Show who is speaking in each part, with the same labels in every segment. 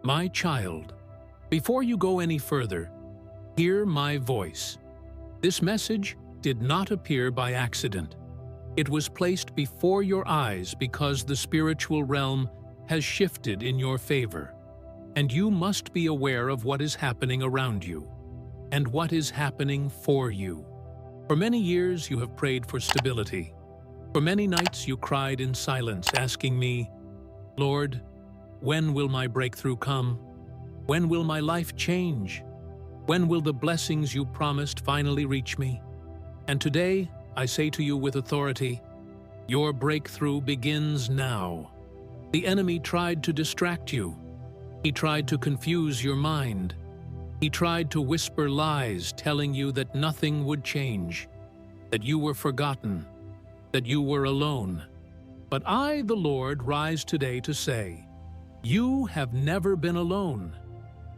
Speaker 1: My child, before you go any further, hear my voice. This message did not appear by accident. It was placed before your eyes because the spiritual realm has shifted in your favor, and you must be aware of what is happening around you and what is happening for you. For many years you have prayed for stability. For many nights you cried in silence, asking me, Lord, when will my breakthrough come? When will my life change? When will the blessings you promised finally reach me? And today, I say to you with authority, your breakthrough begins now. The enemy tried to distract you. He tried to confuse your mind. He tried to whisper lies, telling you that nothing would change, that you were forgotten, that you were alone. But I, the Lord, rise today to say, you have never been alone.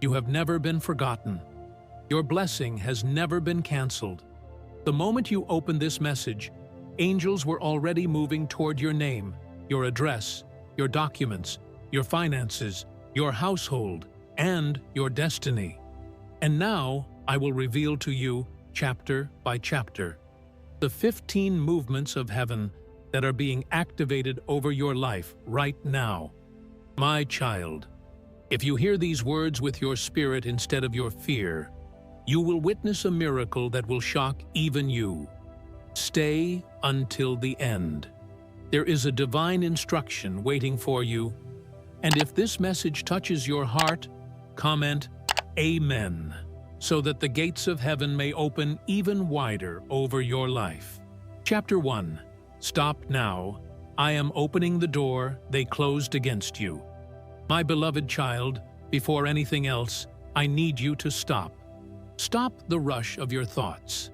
Speaker 1: You have never been forgotten. Your blessing has never been canceled. The moment you opened this message, angels were already moving toward your name, your address, your documents, your finances, your household, and your destiny. And now I will reveal to you, chapter by chapter, the 15 movements of heaven that are being activated over your life right now. My child, if you hear these words with your spirit instead of your fear, you will witness a miracle that will shock even you. Stay until the end. There is a divine instruction waiting for you, and if this message touches your heart, comment Amen, so that the gates of heaven may open even wider over your life. Chapter 1. Stop now. I am opening the door they closed against you. My beloved child, before anything else, I need you to stop. Stop the rush of your thoughts.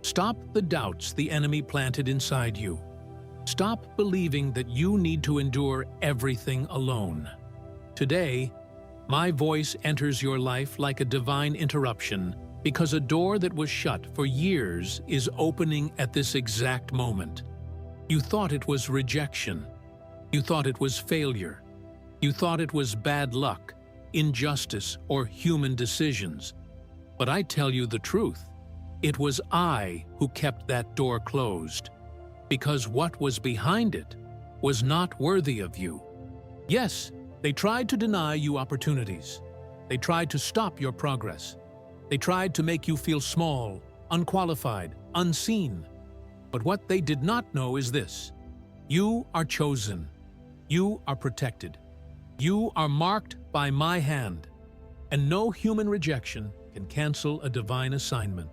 Speaker 1: Stop the doubts the enemy planted inside you. Stop believing that you need to endure everything alone. Today, my voice enters your life like a divine interruption because a door that was shut for years is opening at this exact moment. You thought it was rejection. You thought it was failure. You thought it was bad luck, injustice, or human decisions. But I tell you the truth. It was I who kept that door closed, because what was behind it was not worthy of you. Yes, they tried to deny you opportunities. They tried to stop your progress. They tried to make you feel small, unqualified, unseen. But what they did not know is this: you are chosen. You are protected. You are marked by my hand, and no human rejection can cancel a divine assignment.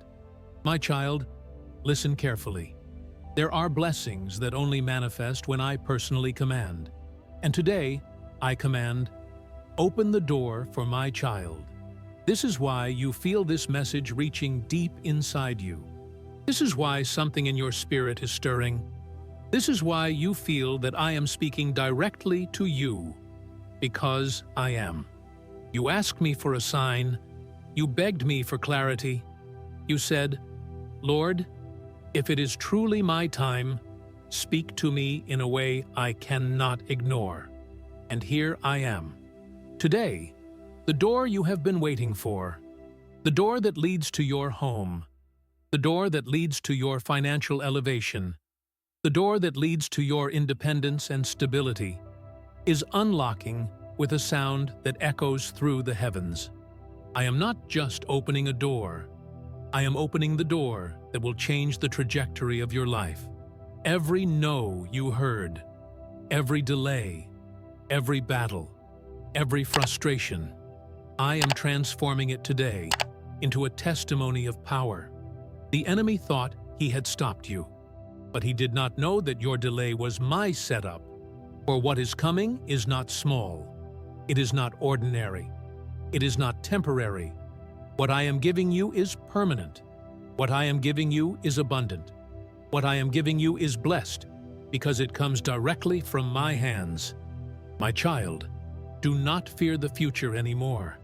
Speaker 1: My child, listen carefully. There are blessings that only manifest when I personally command. And today, I command, open the door for my child. This is why you feel this message reaching deep inside you. This is why something in your spirit is stirring. This is why you feel that I am speaking directly to you, because I am. You asked me for a sign. You begged me for clarity. You said, Lord, if it is truly my time, speak to me in a way I cannot ignore. And here I am. Today, the door you have been waiting for, the door that leads to your home, the door that leads to your financial elevation, the door that leads to your independence and stability, is unlocking with a sound that echoes through the heavens. I am not just opening a door. I am opening the door that will change the trajectory of your life. Every no you heard, every delay, every battle, every frustration, I am transforming it today into a testimony of power. The enemy thought he had stopped you, but he did not know that your delay was my setup. For what is coming is not small. It is not ordinary. It is not temporary. What I am giving you is permanent. What I am giving you is abundant. What I am giving you is blessed, because it comes directly from my hands. My child, do not fear the future anymore.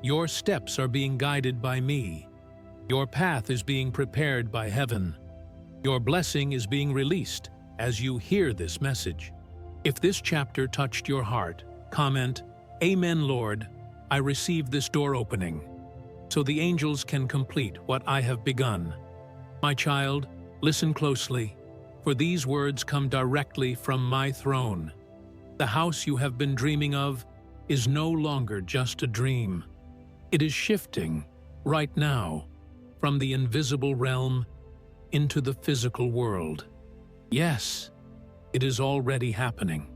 Speaker 1: Your steps are being guided by me. Your path is being prepared by heaven. Your blessing is being released as you hear this message. If this chapter touched your heart, comment, Amen, Lord, I receive this door opening, so the angels can complete what I have begun. My child, listen closely, for these words come directly from my throne. The house you have been dreaming of is no longer just a dream. It is shifting, right now, from the invisible realm into the physical world. Yes, it is already happening.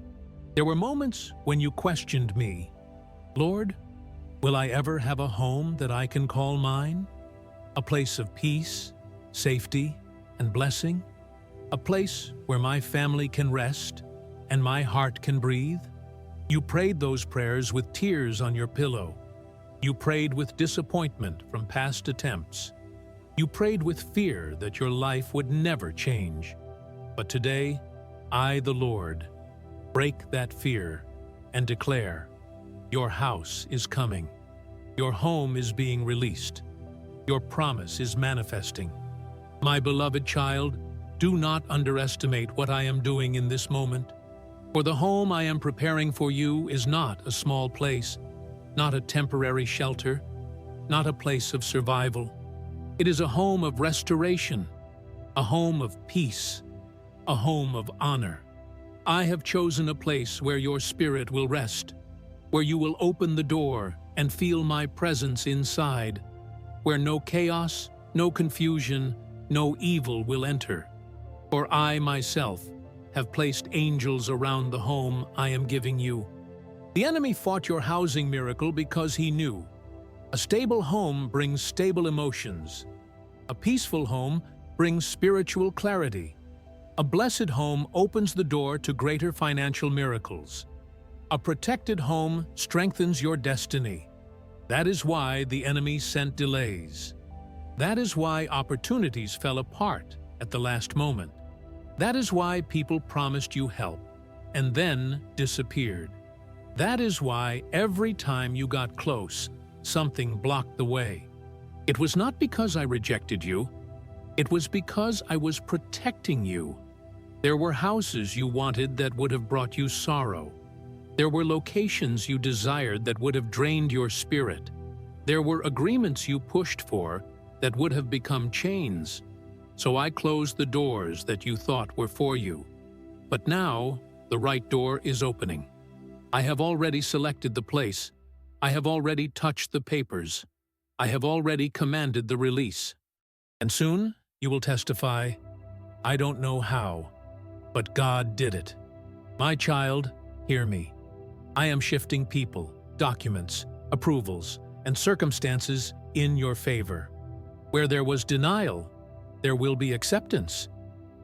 Speaker 1: There were moments when you questioned me, Lord, will I ever have a home that I can call mine? A place of peace, safety, and blessing? A place where my family can rest and my heart can breathe? You prayed those prayers with tears on your pillow. You prayed with disappointment from past attempts. You prayed with fear that your life would never change. But today, I, the Lord, break that fear and declare, your house is coming. Your home is being released. Your promise is manifesting. My beloved child, do not underestimate what I am doing in this moment. For the home I am preparing for you is not a small place, not a temporary shelter, not a place of survival. It is a home of restoration, a home of peace, a home of honor. I have chosen a place where your spirit will rest, where you will open the door and feel my presence inside, where no chaos, no confusion, no evil will enter. For I myself have placed angels around the home I am giving you. The enemy fought your housing miracle because he knew a stable home brings stable emotions. A peaceful home brings spiritual clarity. A blessed home opens the door to greater financial miracles. A protected home strengthens your destiny. That is why the enemy sent delays. That is why opportunities fell apart at the last moment. That is why people promised you help and then disappeared. That is why every time you got close, something blocked the way. It was not because I rejected you. It was because I was protecting you. There were houses you wanted that would have brought you sorrow. There were locations you desired that would have drained your spirit. There were agreements you pushed for that would have become chains. So I closed the doors that you thought were for you. But now, the right door is opening. I have already selected the place. I have already touched the papers. I have already commanded the release. And soon, you will testify, I don't know how, but God did it. My child, hear me. I am shifting people, documents, approvals, and circumstances in your favor. Where there was denial, there will be acceptance.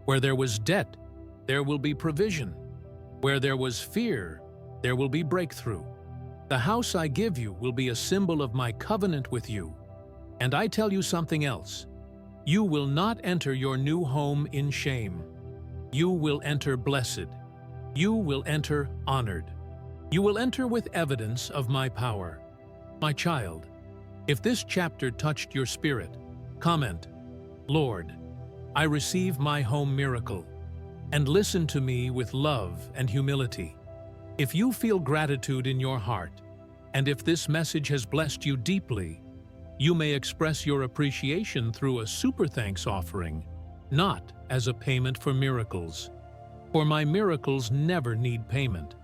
Speaker 1: Where there was debt, there will be provision. Where there was fear, there will be breakthrough. The house I give you will be a symbol of my covenant with you. And I tell you something else. You will not enter your new home in shame. You will enter blessed. You will enter honored. You will enter with evidence of my power. My child, if this chapter touched your spirit, comment, Lord, I receive my home miracle, and listen to me with love and humility. If you feel gratitude in your heart, and if this message has blessed you deeply, you may express your appreciation through a super thanks offering, not as a payment for miracles. For my miracles never need payment,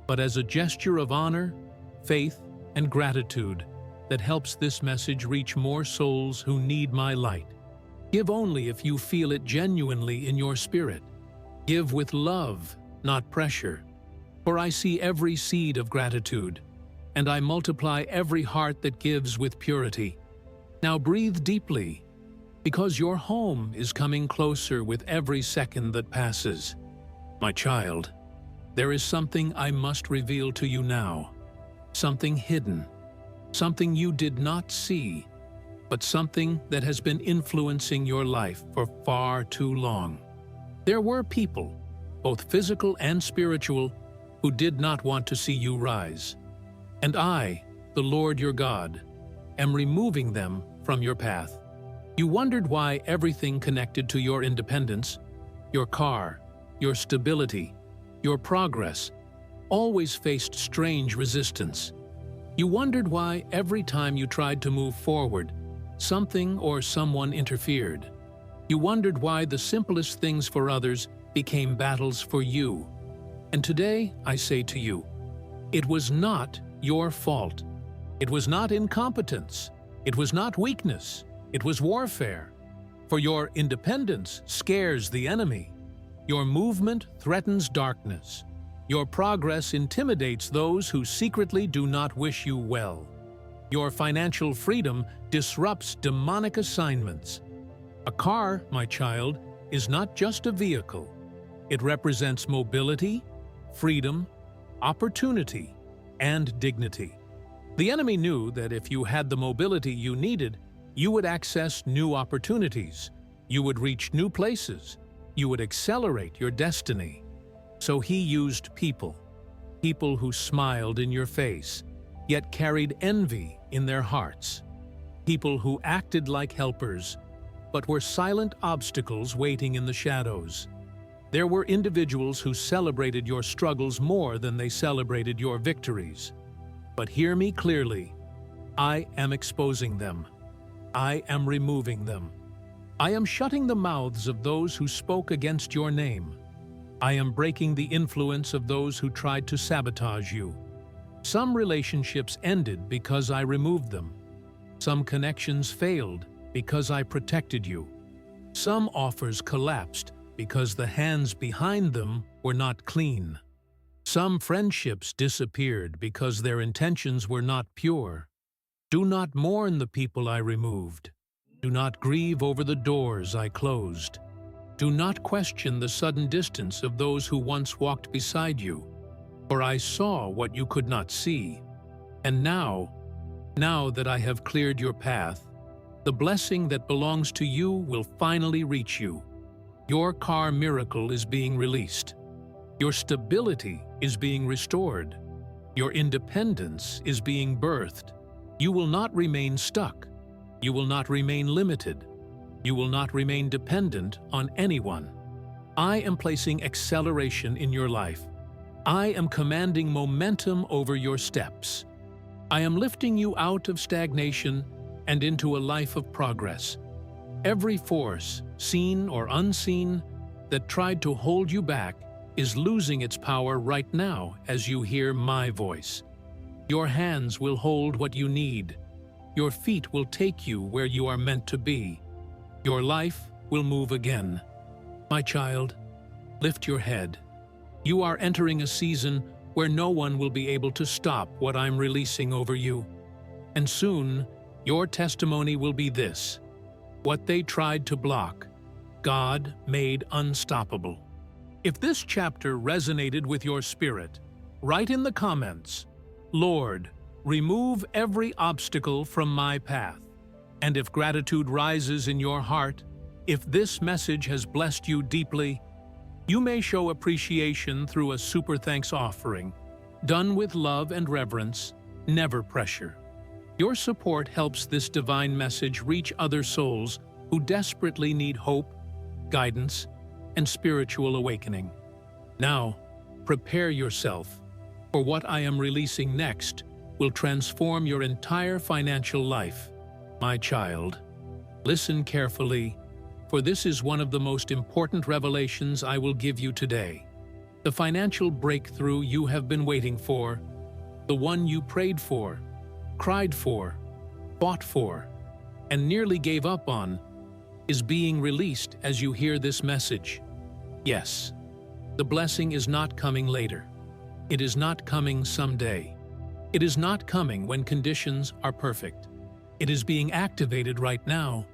Speaker 1: but as a gesture of honor, faith, and gratitude that helps this message reach more souls who need my light. Give only if you feel it genuinely in your spirit. Give with love, not pressure. For I see every seed of gratitude, and I multiply every heart that gives with purity. Now breathe deeply, because your home is coming closer with every second that passes. My child, there is something I must reveal to you now. Something hidden, something you did not see, but something that has been influencing your life for far too long. There were people, both physical and spiritual, who did not want to see you rise. And I, the Lord your God, am removing them from your path. You wondered why everything connected to your independence, your car, your stability, your progress, always faced strange resistance. You wondered why every time you tried to move forward, something or someone interfered. You wondered why the simplest things for others became battles for you. And today, I say to you, it was not your fault. It was not incompetence. It was not weakness. It was warfare. For your independence scares the enemy. Your movement threatens darkness. Your progress intimidates those who secretly do not wish you well. Your financial freedom disrupts demonic assignments. A car, my child, is not just a vehicle. It represents mobility, freedom, opportunity, and dignity. The enemy knew that if you had the mobility you needed, you would access new opportunities, you would reach new places, you would accelerate your destiny. So he used people who smiled in your face, yet carried envy in their hearts. People who acted like helpers, but were silent obstacles waiting in the shadows. There were individuals who celebrated your struggles more than they celebrated your victories. But hear me clearly. I am exposing them. I am removing them. I am shutting the mouths of those who spoke against your name. I am breaking the influence of those who tried to sabotage you. Some relationships ended because I removed them. Some connections failed because I protected you. Some offers collapsed because the hands behind them were not clean. Some friendships disappeared because their intentions were not pure. Do not mourn the people I removed. Do not grieve over the doors I closed. Do not question the sudden distance of those who once walked beside you, for I saw what you could not see. And now that I have cleared your path, the blessing that belongs to you will finally reach you. Your car miracle is being released. Your stability is being restored. Your independence is being birthed. You will not remain stuck. You will not remain limited. You will not remain dependent on anyone. I am placing acceleration in your life. I am commanding momentum over your steps. I am lifting you out of stagnation and into a life of progress. Every force, seen or unseen, that tried to hold you back is losing its power right now as you hear my voice. Your hands will hold what you need. Your feet will take you where you are meant to be. Your life will move again. My child, lift your head. You are entering a season where no one will be able to stop what I'm releasing over you. And soon, your testimony will be this: what they tried to block, God made unstoppable. If this chapter resonated with your spirit, write in the comments, Lord, remove every obstacle from my path. And if gratitude rises in your heart, if this message has blessed you deeply, you may show appreciation through a super thanks offering, done with love and reverence, never pressure. Your support helps this divine message reach other souls who desperately need hope, guidance, and spiritual awakening. Now, prepare yourself, for what I am releasing next will transform your entire financial life. My child, listen carefully, for this is one of the most important revelations I will give you today. The financial breakthrough you have been waiting for, the one you prayed for, cried for, fought for, and nearly gave up on, is being released as you hear this message. Yes, the blessing is not coming later. It is not coming someday. It is not coming when conditions are perfect. It is being activated right now.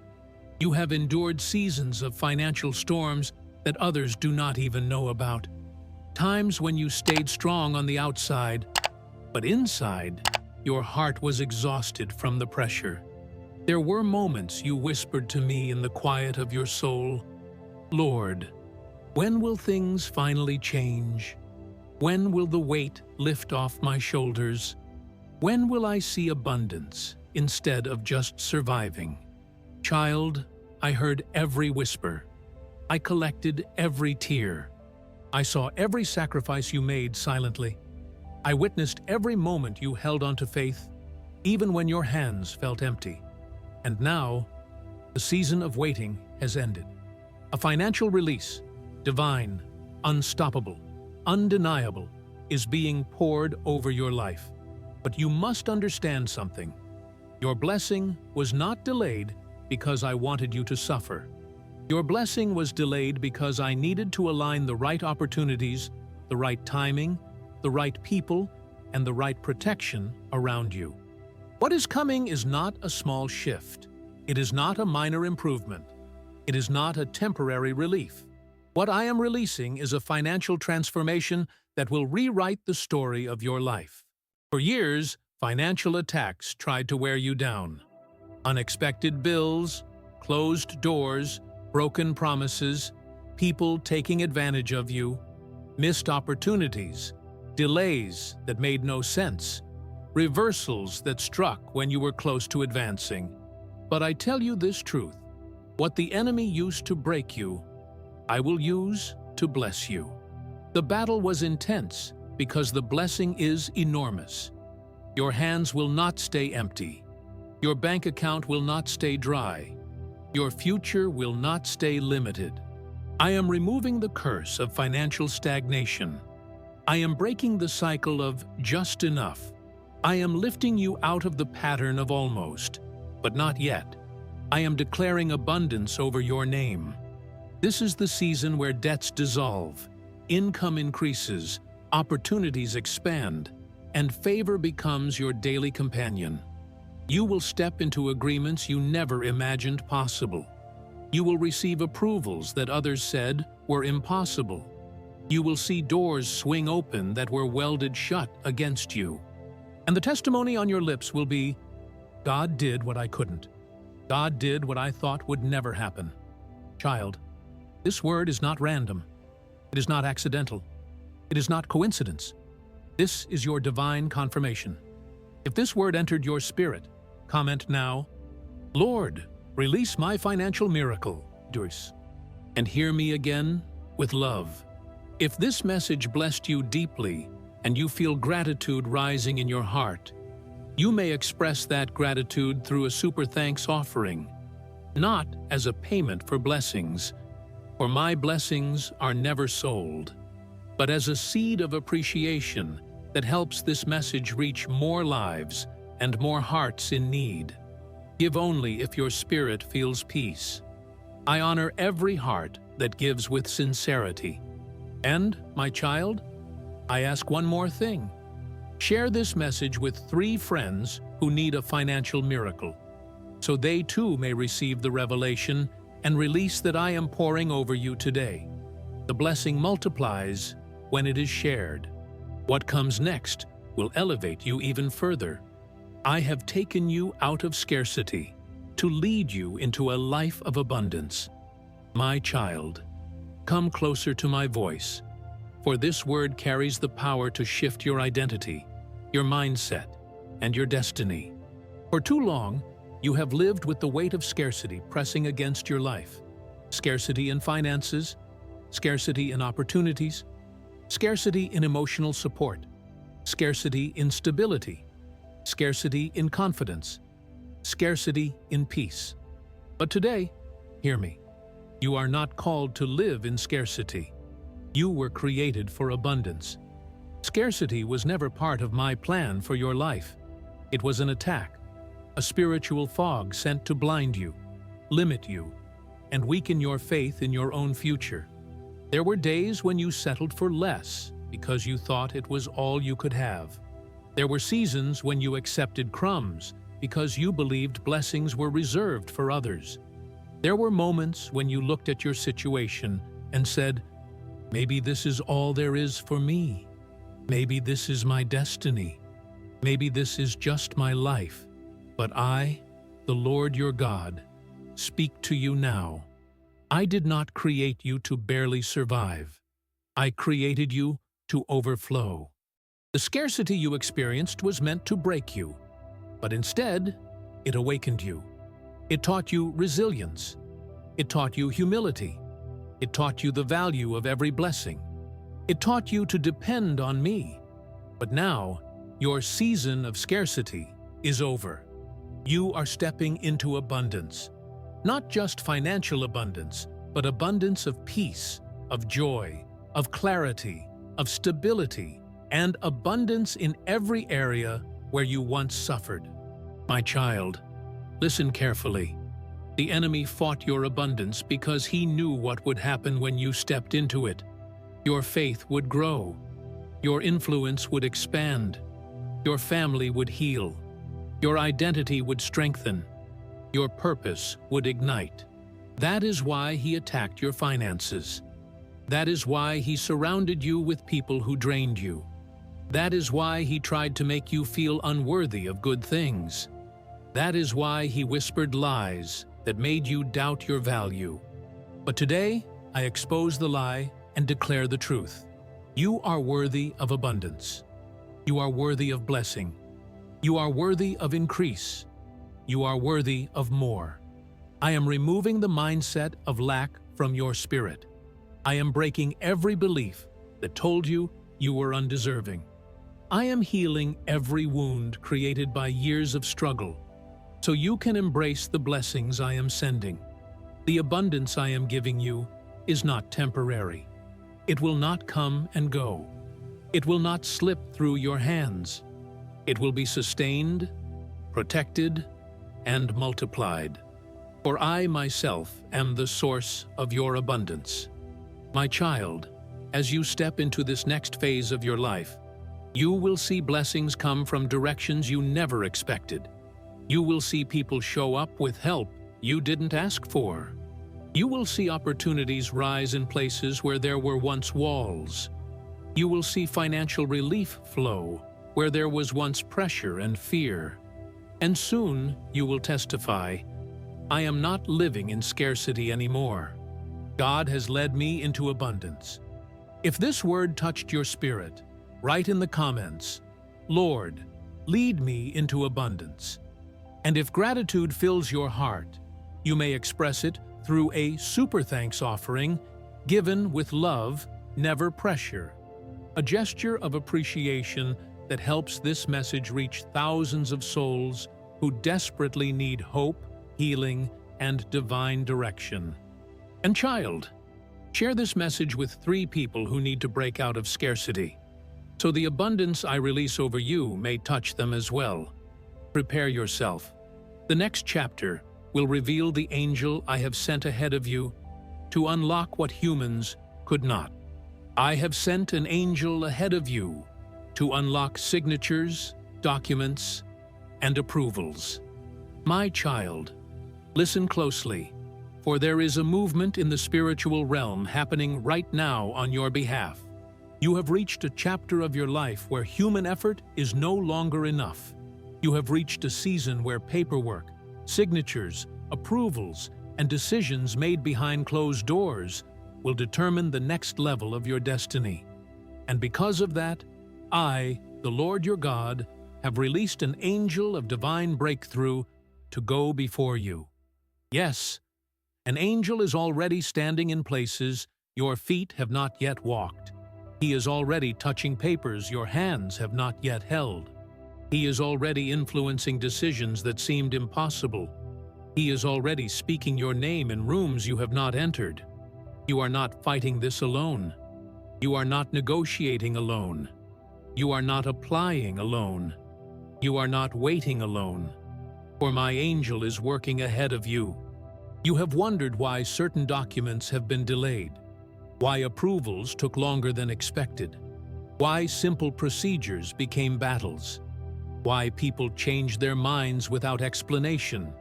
Speaker 1: You have endured seasons of financial storms that others do not even know about. Times when you stayed strong on the outside, but inside, your heart was exhausted from the pressure. There were moments you whispered to me in the quiet of your soul, Lord, when will things finally change? When will the weight lift off my shoulders? When will I see abundance instead of just surviving? Child, I heard every whisper. I collected every tear. I saw every sacrifice you made silently. I witnessed every moment you held onto faith even when your hands felt empty. And now, the season of waiting has ended. A financial release, divine, unstoppable, undeniable, is being poured over your life. But you must understand something. Your blessing was not delayed because I wanted you to suffer. Your blessing was delayed because I needed to align the right opportunities, the right timing, the right people, and the right protection around you. What is coming is not a small shift. It is not a minor improvement. It is not a temporary relief. What I am releasing is a financial transformation that will rewrite the story of your life. For years, financial attacks tried to wear you down. Unexpected bills, closed doors, broken promises, people taking advantage of you, missed opportunities, delays that made no sense, reversals that struck when you were close to advancing. But I tell you this truth, what the enemy used to break you, I will use to bless you. The battle was intense because the blessing is enormous. Your hands will not stay empty. Your bank account will not stay dry. Your future will not stay limited. I am removing the curse of financial stagnation. I am breaking the cycle of just enough. I am lifting you out of the pattern of almost, but not yet. I am declaring abundance over your name. This is the season where debts dissolve, income increases, opportunities expand, and favor becomes your daily companion. You will step into agreements you never imagined possible. You will receive approvals that others said were impossible. You will see doors swing open that were welded shut against you. And the testimony on your lips will be, God did what I couldn't. God did what I thought would never happen. Child, this word is not random. It is not accidental. It is not coincidence. This is your divine confirmation. If this word entered your spirit, comment now, Lord, release my financial miracle, and hear me again with love. If this message blessed you deeply and you feel gratitude rising in your heart, you may express that gratitude through a super thanks offering, not as a payment for blessings, for my blessings are never sold, but as a seed of appreciation that helps this message reach more lives and more hearts in need. Give only if your spirit feels peace. I honor every heart that gives with sincerity. And, my child, I ask one more thing. Share this message with 3 friends who need a financial miracle, so they too may receive the revelation and release that I am pouring over you today. The blessing multiplies when it is shared. What comes next will elevate you even further. I have taken you out of scarcity to lead you into a life of abundance. My child, come closer to my voice, for this word carries the power to shift your identity, your mindset, and your destiny. For too long, you have lived with the weight of scarcity pressing against your life. Scarcity in finances, scarcity in opportunities, scarcity in emotional support, scarcity in stability, scarcity in confidence, scarcity in peace. But today, hear me, you are not called to live in scarcity. You were created for abundance. Scarcity was never part of my plan for your life. It was an attack, a spiritual fog sent to blind you, limit you, and weaken your faith in your own future. There were days when you settled for less because you thought it was all you could have. There were seasons when you accepted crumbs because you believed blessings were reserved for others. There were moments when you looked at your situation and said, maybe this is all there is for me. Maybe this is my destiny. Maybe this is just my life. But I, the Lord your God, speak to you now. I did not create you to barely survive. I created you to overflow. The scarcity you experienced was meant to break you, but instead, it awakened you. It taught you resilience. It taught you humility. It taught you the value of every blessing. It taught you to depend on me. But now, your season of scarcity is over. You are stepping into abundance. Not just financial abundance, but abundance of peace, of joy, of clarity, of stability, and abundance in every area where you once suffered. My child, listen carefully. The enemy fought your abundance because he knew what would happen when you stepped into it. Your faith would grow. Your influence would expand. Your family would heal. Your identity would strengthen. Your purpose would ignite. That is why he attacked your finances. That is why he surrounded you with people who drained you. That is why he tried to make you feel unworthy of good things. That is why he whispered lies that made you doubt your value. But today, I expose the lie and declare the truth. You are worthy of abundance. You are worthy of blessing. You are worthy of increase. You are worthy of more. I am removing the mindset of lack from your spirit. I am breaking every belief that told you you were undeserving. I am healing every wound created by years of struggle, so you can embrace the blessings I am sending. The abundance I am giving you is not temporary. It will not come and go. It will not slip through your hands. It will be sustained, protected, and multiplied. For I myself am the source of your abundance. My child, as you step into this next phase of your life, you will see blessings come from directions you never expected. You will see people show up with help you didn't ask for. You will see opportunities rise in places where there were once walls. You will see financial relief flow where there was once pressure and fear. And soon you will testify, I am not living in scarcity anymore. God has led me into abundance. If this word touched your spirit, write in the comments, Lord, lead me into abundance. And if gratitude fills your heart, you may express it through a super thanks offering given with love, never pressure. A gesture of appreciation that helps this message reach thousands of souls who desperately need hope, healing, and divine direction. And child, share this message with 3 people who need to break out of scarcity, so the abundance I release over you may touch them as well. Prepare yourself. The next chapter will reveal the angel I have sent ahead of you to unlock what humans could not. I have sent an angel ahead of you to unlock signatures, documents, and approvals. My child, listen closely, for there is a movement in the spiritual realm happening right now on your behalf. You have reached a chapter of your life where human effort is no longer enough. You have reached a season where paperwork, signatures, approvals, and decisions made behind closed doors will determine the next level of your destiny. And because of that, I, the Lord your God, have released an angel of divine breakthrough to go before you. Yes, an angel is already standing in places your feet have not yet walked. He is already touching papers your hands have not yet held. He is already influencing decisions that seemed impossible. He is already speaking your name in rooms you have not entered. You are not fighting this alone. You are not negotiating alone. You are not applying alone. You are not waiting alone. For my angel is working ahead of you. You have wondered why certain documents have been delayed, why approvals took longer than expected, why simple procedures became battles, why people changed their minds without explanation,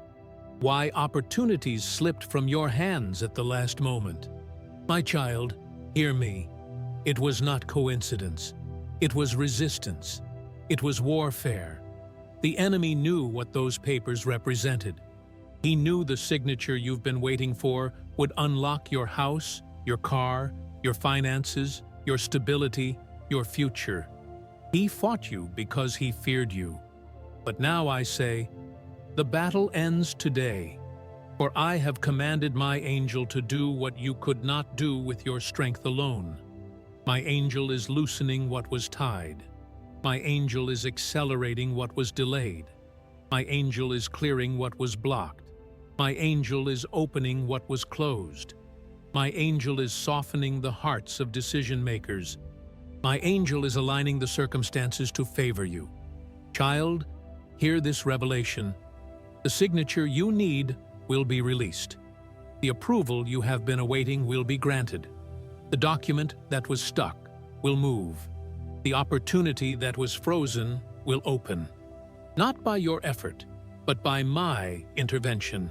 Speaker 1: why opportunities slipped from your hands at the last moment. My child, hear me. It was not coincidence. It was resistance. It was warfare. The enemy knew what those papers represented. He knew the signature you've been waiting for would unlock your house, your car, your finances, your stability, your future. He fought you because he feared you. But now I say, the battle ends today, for I have commanded my angel to do what you could not do with your strength alone. My angel is loosening what was tied. My angel is accelerating what was delayed. My angel is clearing what was blocked. My angel is opening what was closed. My angel is softening the hearts of decision-makers. My angel is aligning the circumstances to favor you. Child, hear this revelation. The signature you need will be released. The approval you have been awaiting will be granted. The document that was stuck will move. The opportunity that was frozen will open. Not by your effort, but by my intervention.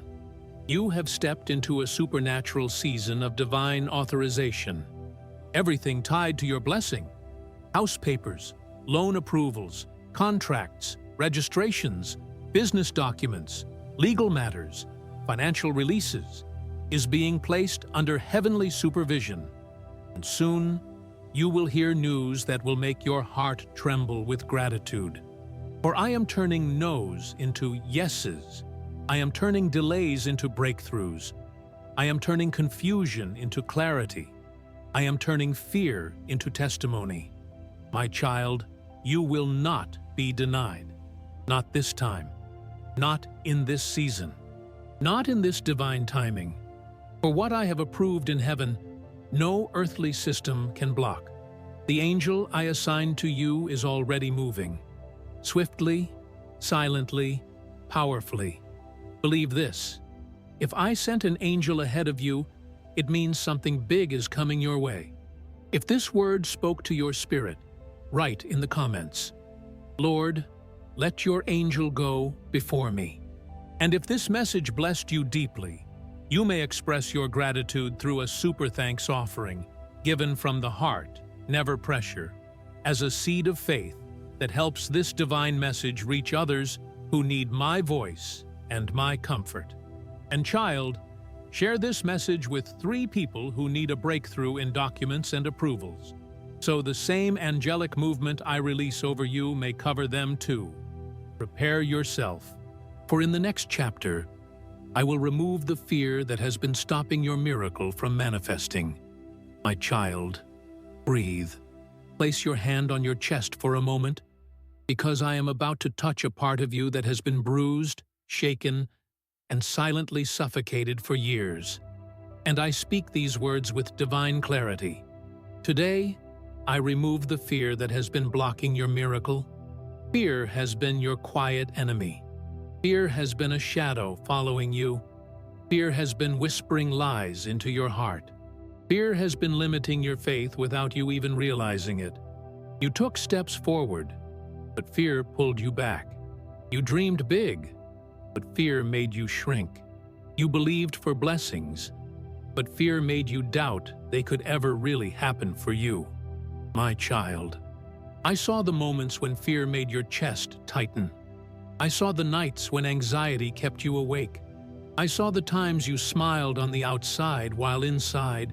Speaker 1: You have stepped into a supernatural season of divine authorization. Everything tied to your blessing, house papers, loan approvals, contracts, registrations, business documents, legal matters, financial releases, is being placed under heavenly supervision. And soon, you will hear news that will make your heart tremble with gratitude. For I am turning no's into yeses. I am turning delays into breakthroughs. I am turning confusion into clarity. I am turning fear into testimony. My child, you will not be denied. Not this time. Not in this season. Not in this divine timing. For what I have approved in heaven, no earthly system can block. The angel I assigned to you is already moving. Swiftly, silently, powerfully. Believe this. If I sent an angel ahead of you, it means something big is coming your way. If this word spoke to your spirit, write in the comments, Lord, let your angel go before me. And if this message blessed you deeply, you may express your gratitude through a super thanks offering, given from the heart, never pressure, as a seed of faith that helps this divine message reach others who need my voice and my comfort. And child, share this message with 3 people who need a breakthrough in documents and approvals, so the same angelic movement I release over you may cover them too. Prepare yourself, for in the next chapter, I will remove the fear that has been stopping your miracle from manifesting. My child, breathe. Place your hand on your chest for a moment, because I am about to touch a part of you that has been bruised, shaken, and silently suffocated for years. And I speak these words with divine clarity. Today, I remove the fear that has been blocking your miracle. Fear has been your quiet enemy. Fear has been a shadow following you. Fear has been whispering lies into your heart. Fear has been limiting your faith without you even realizing it. You took steps forward, but fear pulled you back. You dreamed big, but fear made you shrink. You believed for blessings, but fear made you doubt they could ever really happen for you. My child, I saw the moments when fear made your chest tighten. I saw the nights when anxiety kept you awake. I saw the times you smiled on the outside while inside,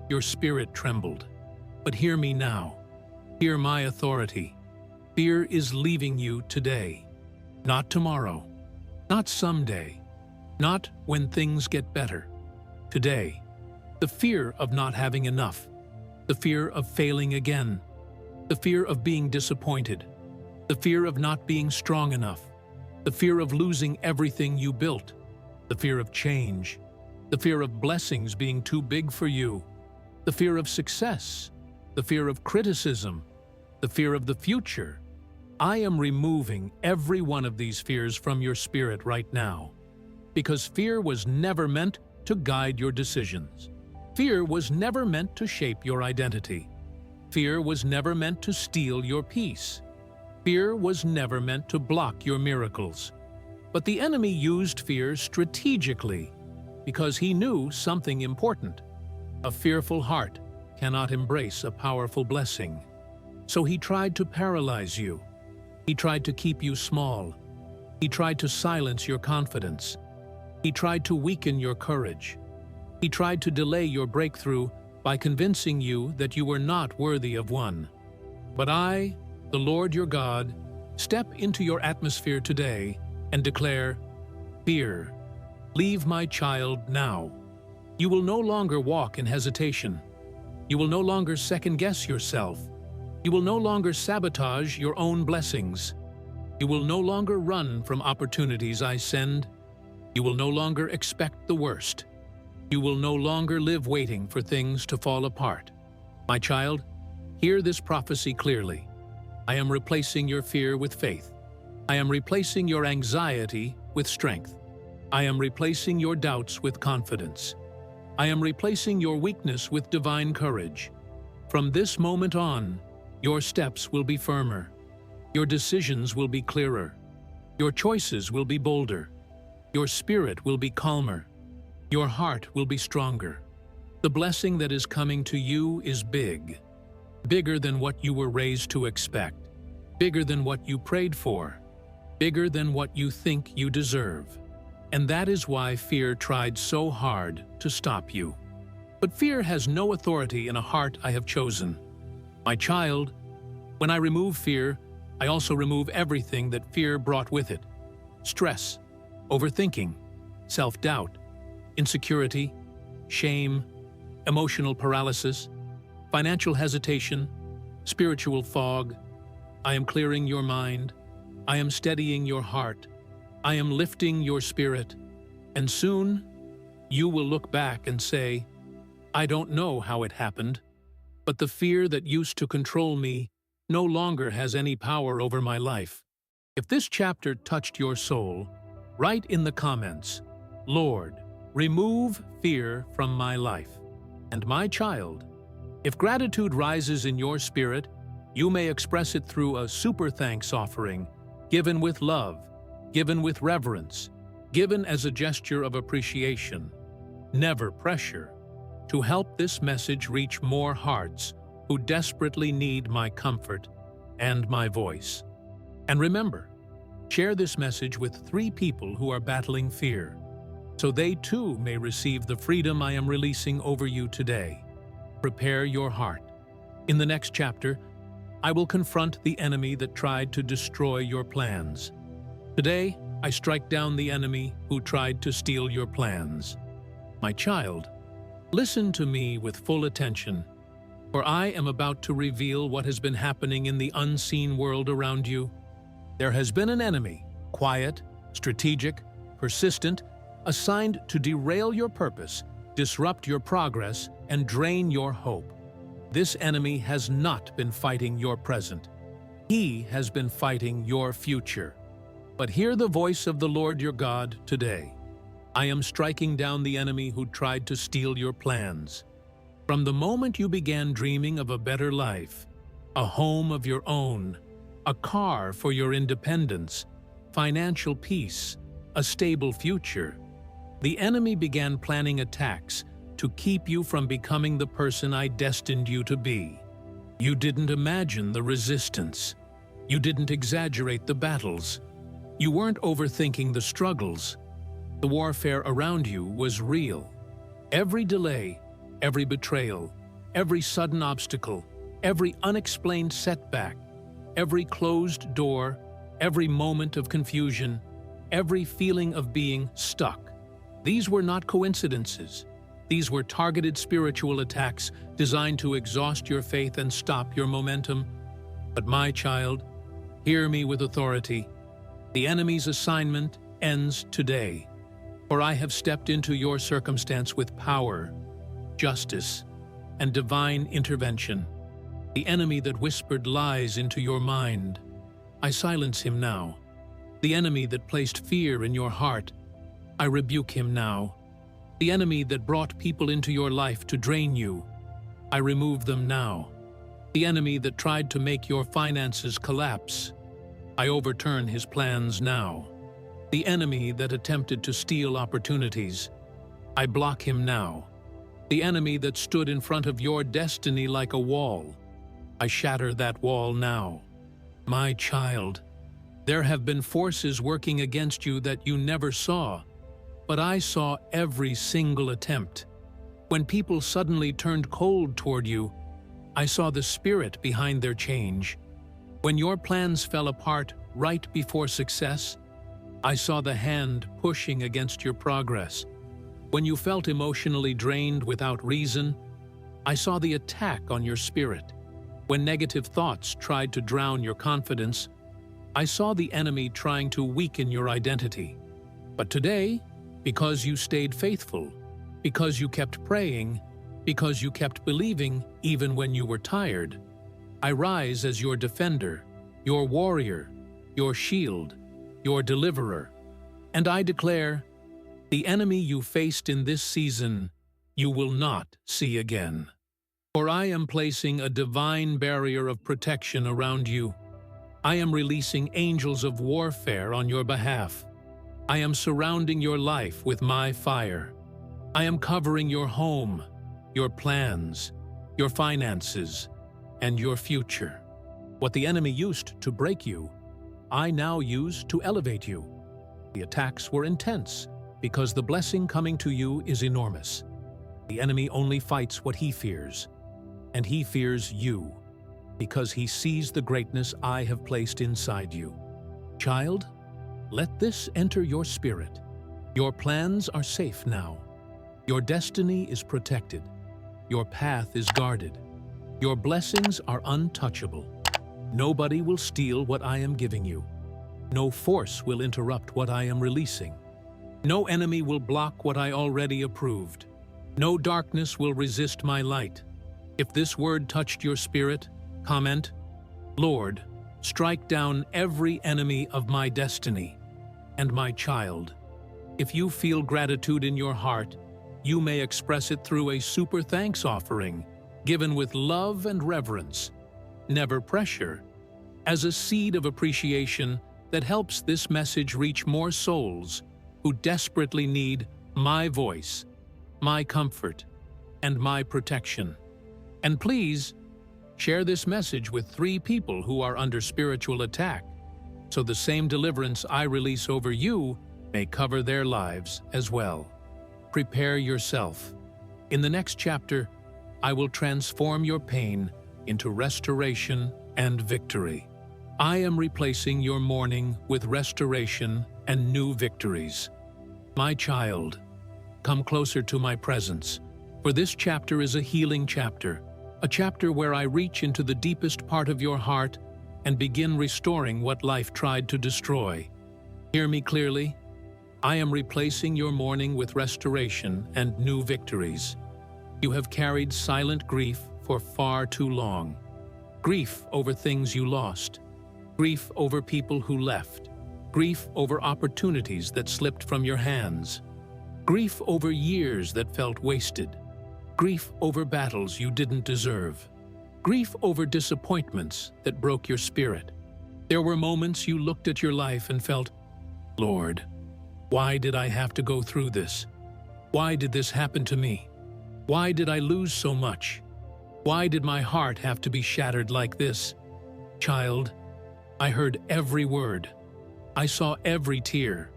Speaker 1: your spirit trembled. But hear me now. Hear my authority. Fear is leaving you today. Not tomorrow. Not someday. Not when things get better. Today. The fear of not having enough. The fear of failing again. The fear of being disappointed. The fear of not being strong enough. The fear of losing everything you built. The fear of change. The fear of blessings being too big for you. The fear of success. The fear of criticism. The fear of the future. I am removing every one of these fears from your spirit right now, because fear was never meant to guide your decisions. Fear was never meant to shape your identity. Fear was never meant to steal your peace. Fear was never meant to block your miracles. But the enemy used fear strategically because he knew something important. A fearful heart cannot embrace a powerful blessing. So he tried to paralyze you. He tried to keep you small. He tried to silence your confidence. He tried to weaken your courage. He tried to delay your breakthrough by convincing you that you were not worthy of one. But I, the Lord your God, step into your atmosphere today and declare, Fear, leave my child now. You will no longer walk in hesitation. You will no longer second-guess yourself. You will no longer sabotage your own blessings. You will no longer run from opportunities I send. You will no longer expect the worst. You will no longer live waiting for things to fall apart. My child, hear this prophecy clearly. I am replacing your fear with faith. I am replacing your anxiety with strength. I am replacing your doubts with confidence. I am replacing your weakness with divine courage. From this moment on, your steps will be firmer. Your decisions will be clearer. Your choices will be bolder. Your spirit will be calmer. Your heart will be stronger. The blessing that is coming to you is big. Bigger than what you were raised to expect. Bigger than what you prayed for. Bigger than what you think you deserve. And that is why fear tried so hard to stop you. But fear has no authority in a heart I have chosen. My child, when I remove fear, I also remove everything that fear brought with it. Stress, overthinking, self-doubt, insecurity, shame, emotional paralysis, financial hesitation, spiritual fog. I am clearing your mind. I am steadying your heart. I am lifting your spirit. And soon, you will look back and say, I don't know how it happened, but the fear that used to control me no longer has any power over my life. If this chapter touched your soul, write in the comments, Lord, remove fear from my life. And my child, if gratitude rises in your spirit, you may express it through a super thanks offering, given with love, given with reverence, given as a gesture of appreciation, never pressure, to help this message reach more hearts who desperately need my comfort and my voice. And remember, share this message with 3 people who are battling fear, so they too may receive the freedom I am releasing over you today. Prepare your heart. In the next chapter, I will confront the enemy that tried to destroy your plans. Today, I strike down the enemy who tried to steal your plans. My child, listen to me with full attention, for I am about to reveal what has been happening in the unseen world around you. There has been an enemy, quiet, strategic, persistent, assigned to derail your purpose, disrupt your progress, and drain your hope. This enemy has not been fighting your present. He has been fighting your future. But hear the voice of the Lord your God today. I am striking down the enemy who tried to steal your plans. From the moment you began dreaming of a better life, a home of your own, a car for your independence, financial peace, a stable future, the enemy began planning attacks to keep you from becoming the person I destined you to be. You didn't imagine the resistance. You didn't exaggerate the battles. You weren't overthinking the struggles. The warfare around you was real. Every delay, every betrayal, every sudden obstacle, every unexplained setback, every closed door, every moment of confusion, every feeling of being stuck. These were not coincidences. These were targeted spiritual attacks designed to exhaust your faith and stop your momentum. But my child, hear me with authority. The enemy's assignment ends today, for I have stepped into your circumstance with power, justice, and divine intervention. The enemy that whispered lies into your mind, I silence him now. The enemy that placed fear in your heart, I rebuke him now. The enemy that brought people into your life to drain you, I remove them now. The enemy that tried to make your finances collapse, I overturn his plans now. The enemy that attempted to steal opportunities, I block him now. The enemy that stood in front of your destiny like a wall, I shatter that wall now. My child, there have been forces working against you that you never saw, but I saw every single attempt. When people suddenly turned cold toward you, I saw the spirit behind their change. When your plans fell apart right before success, I saw the hand pushing against your progress. When you felt emotionally drained without reason, I saw the attack on your spirit. When negative thoughts tried to drown your confidence, I saw the enemy trying to weaken your identity. But today, because you stayed faithful, because you kept praying, because you kept believing even when you were tired, I rise as your defender, your warrior, your shield, your deliverer. And I declare, the enemy you faced in this season, you will not see again. For I am placing a divine barrier of protection around you. I am releasing angels of warfare on your behalf. I am surrounding your life with my fire. I am covering your home, your plans, your finances, and your future. What the enemy used to break you, I now use to elevate you. The attacks were intense because the blessing coming to you is enormous. The enemy only fights what he fears, and he fears you because he sees the greatness I have placed inside you. Child, let this enter your spirit. Your plans are safe now. Your destiny is protected. Your path is guarded. Your blessings are untouchable. Nobody will steal what I am giving you. No force will interrupt what I am releasing. No enemy will block what I already approved. No darkness will resist my light. If this word touched your spirit, comment, Lord, strike down every enemy of my destiny and my child. If you feel gratitude in your heart, you may express it through a super thanks offering, given with love and reverence, never pressure, as a seed of appreciation that helps this message reach more souls who desperately need my voice, my comfort, and my protection. And please, share this message with 3 people who are under spiritual attack, so the same deliverance I release over you may cover their lives as well. Prepare yourself. In the next chapter, I will transform your pain into restoration and victory. I am replacing your mourning with restoration and new victories. My child, come closer to my presence, for this chapter is a healing chapter, a chapter where I reach into the deepest part of your heart and begin restoring what life tried to destroy. Hear me clearly. I am replacing your mourning with restoration and new victories. You have carried silent grief for far too long. Grief over things you lost. Grief over people who left. Grief over opportunities that slipped from your hands. Grief over years that felt wasted. Grief over battles you didn't deserve. Grief over disappointments that broke your spirit. There were moments you looked at your life and felt, Lord, why did I have to go through this? Why did this happen to me? Why did I lose so much? Why did my heart have to be shattered like this? Child, I heard every word. I saw every tear.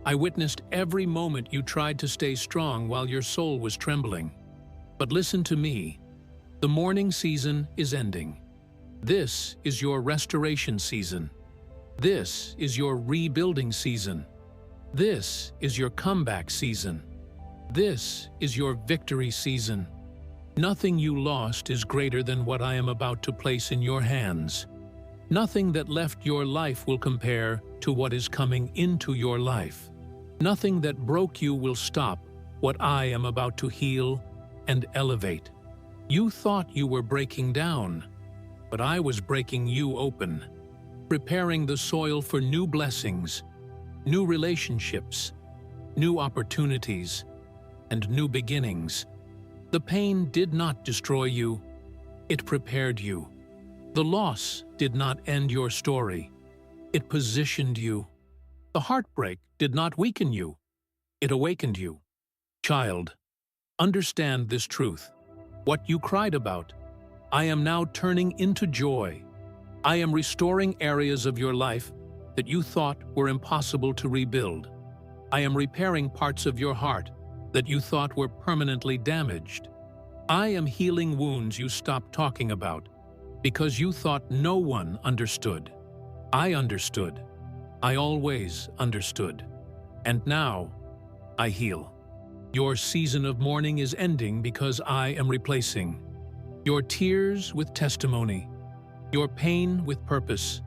Speaker 1: I witnessed every moment you tried to stay strong while your soul was trembling. But listen to me. The mourning season is ending. This is your restoration season. This is your rebuilding season. This is your comeback season. This is your victory season. Nothing you lost is greater than what I am about to place in your hands. Nothing that left your life will compare to what is coming into your life. Nothing that broke you will stop what I am about to heal and elevate. You thought you were breaking down, but I was breaking you open, preparing the soil for new blessings, new relationships, new opportunities, and new beginnings. The pain did not destroy you, it prepared you. The loss did not end your story, it positioned you. The heartbreak did not weaken you, it awakened you. Child, understand this truth. What you cried about, I am now turning into joy. I am restoring areas of your life that you thought were impossible to rebuild. I am repairing parts of your heart that you thought were permanently damaged. I am healing wounds you stopped talking about because you thought no one understood. I understood. I always understood. And now, I heal. Your season of mourning is ending because I am replacing your tears with testimony, your pain with purpose,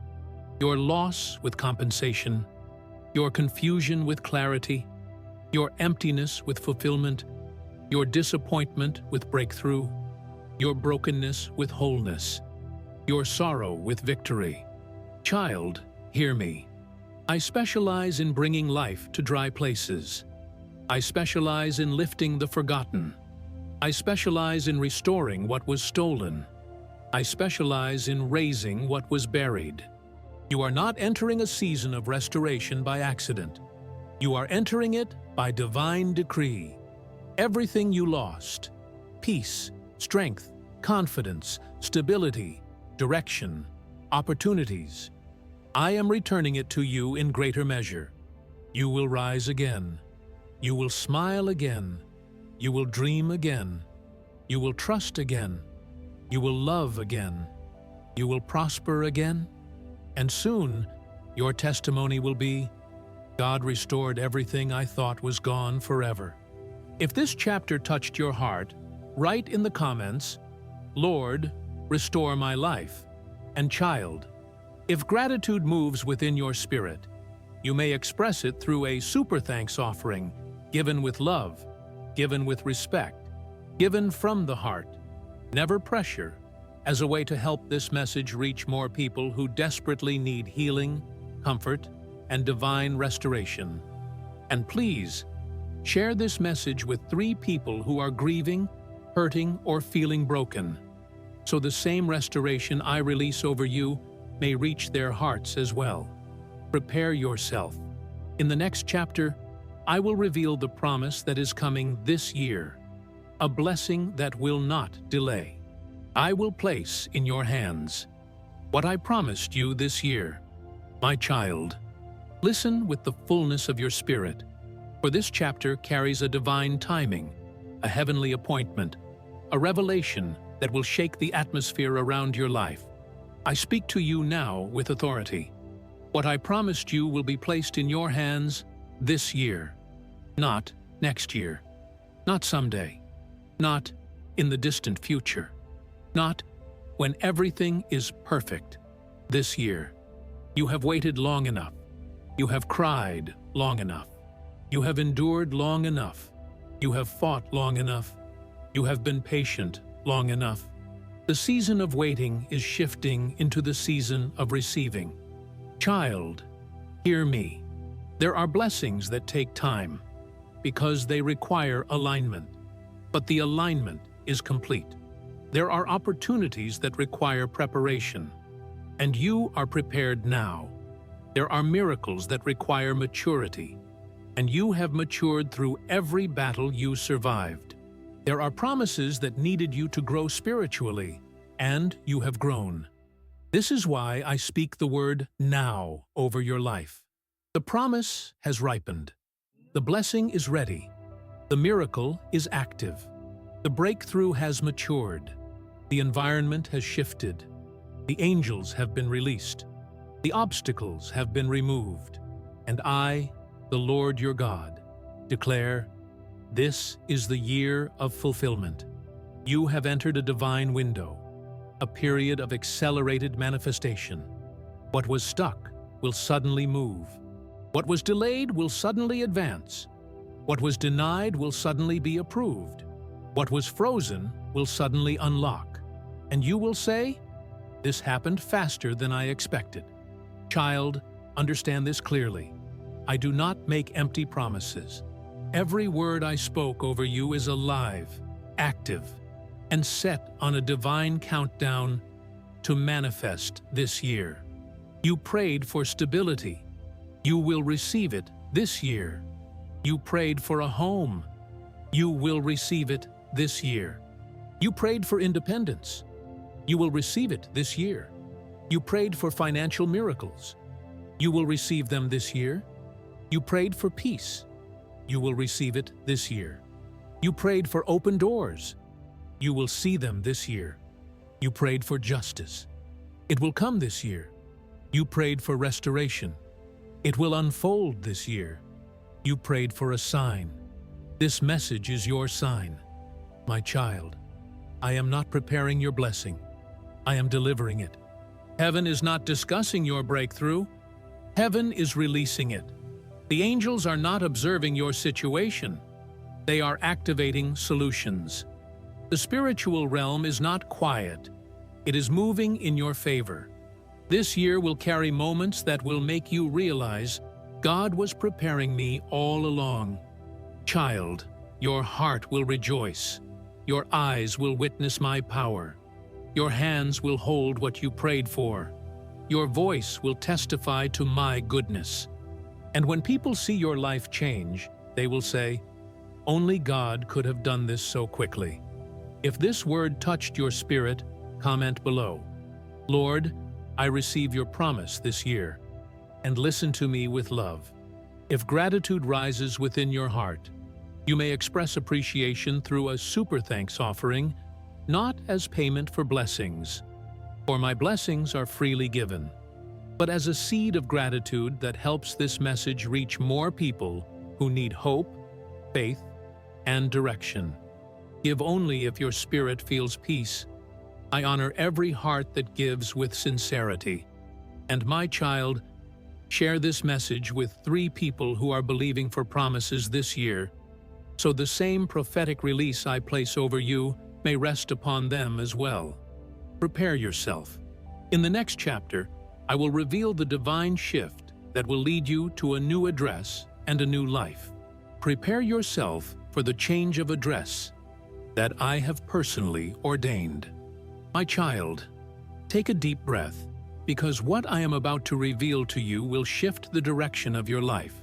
Speaker 1: your loss with compensation, your confusion with clarity, your emptiness with fulfillment, your disappointment with breakthrough, your brokenness with wholeness, your sorrow with victory. Child, hear me. I specialize in bringing life to dry places. I specialize in lifting the forgotten. I specialize in restoring what was stolen. I specialize in raising what was buried. You are not entering a season of restoration by accident. You are entering it by divine decree. Everything you lost, peace, strength, confidence, stability, direction, opportunities, I am returning it to you in greater measure. You will rise again. You will smile again. You will dream again. You will trust again. You will love again. You will prosper again. And soon, your testimony will be, God restored everything I thought was gone forever. If this chapter touched your heart, write in the comments, Lord, restore my life, and child. If gratitude moves within your spirit, you may express it through a super thanks offering, given with love, given with respect, given from the heart, never pressure, as a way to help this message reach more people who desperately need healing, comfort, and divine restoration. And please, share this message with 3 people who are grieving, hurting, or feeling broken, so the same restoration I release over you may reach their hearts as well. Prepare yourself. In the next chapter, I will reveal the promise that is coming this year, a blessing that will not delay. I will place in your hands what I promised you this year. My child, listen with the fullness of your spirit, for this chapter carries a divine timing, a heavenly appointment, a revelation that will shake the atmosphere around your life. I speak to you now with authority. What I promised you will be placed in your hands this year, not next year, not someday, not in the distant future, not when everything is perfect. This year, you have waited long enough. You have cried long enough. You have endured long enough. You have fought long enough. You have been patient long enough. The season of waiting is shifting into the season of receiving. Child, hear me. There are blessings that take time because they require alignment, but the alignment is complete. There are opportunities that require preparation, and you are prepared now. There are miracles that require maturity, and you have matured through every battle you survived. There are promises that needed you to grow spiritually, and you have grown. This is why I speak the word now over your life. The promise has ripened. The blessing is ready. The miracle is active. The breakthrough has matured. The environment has shifted. The angels have been released. The obstacles have been removed. And I, the Lord your God, declare, this is the year of fulfillment. You have entered a divine window, a period of accelerated manifestation. What was stuck will suddenly move. What was delayed will suddenly advance. What was denied will suddenly be approved. What was frozen will suddenly unlock. And you will say, this happened faster than I expected. Child, understand this clearly. I do not make empty promises. Every word I spoke over you is alive, active, and set on a divine countdown to manifest this year. You prayed for stability. You will receive it this year. You prayed for a home. You will receive it this year. You prayed for independence. You will receive it this year. You prayed for financial miracles. You will receive them this year. You prayed for peace. You will receive it this year. You prayed for open doors. You will see them this year. You prayed for justice. It will come this year. You prayed for restoration. It will unfold this year. You prayed for a sign. This message is your sign. My child, I am not preparing your blessing. I am delivering it. Heaven is not discussing your breakthrough. Heaven is releasing it. The angels are not observing your situation. They are activating solutions. The spiritual realm is not quiet. It is moving in your favor. This year will carry moments that will make you realize God was preparing me all along. Child, your heart will rejoice. Your eyes will witness my power. Your hands will hold what you prayed for. Your voice will testify to my goodness. And when people see your life change, they will say, "Only God could have done this so quickly." If this word touched your spirit, comment below, "Lord, I receive your promise this year," and listen to me with love. If gratitude rises within your heart, you may express appreciation through a super thanks offering, not as payment for blessings, for my blessings are freely given, but as a seed of gratitude that helps this message reach more people who need hope, faith, and direction. Give only if your spirit feels peace. I honor every heart that gives with sincerity. And my child, share this message with 3 people who are believing for promises this year, so the same prophetic release I place over you may rest upon them as well. Prepare yourself. In the next chapter, I will reveal the divine shift that will lead you to a new address and a new life. Prepare yourself for the change of address that I have personally ordained. My child, take a deep breath, because what I am about to reveal to you will shift the direction of your life.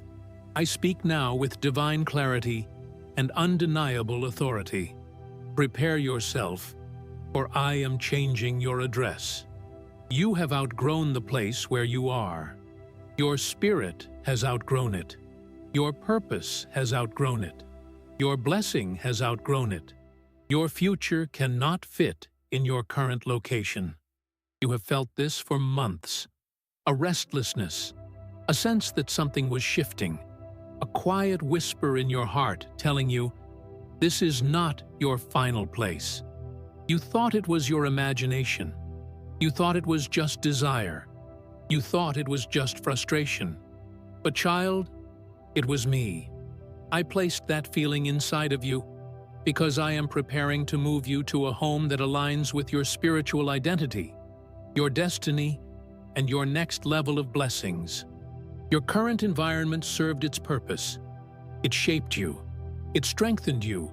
Speaker 1: I speak now with divine clarity and undeniable authority. Prepare yourself, for I am changing your address. You have outgrown the place where you are. Your spirit has outgrown it. Your purpose has outgrown it. Your blessing has outgrown it. Your future cannot fit in your current location. You have felt this for months. A restlessness, a sense that something was shifting, a quiet whisper in your heart telling you, this is not your final place. You thought it was your imagination. You thought it was just desire. You thought it was just frustration. But child, it was me. I placed that feeling inside of you because I am preparing to move you to a home that aligns with your spiritual identity, your destiny, and your next level of blessings. Your current environment served its purpose. It shaped you. It strengthened you.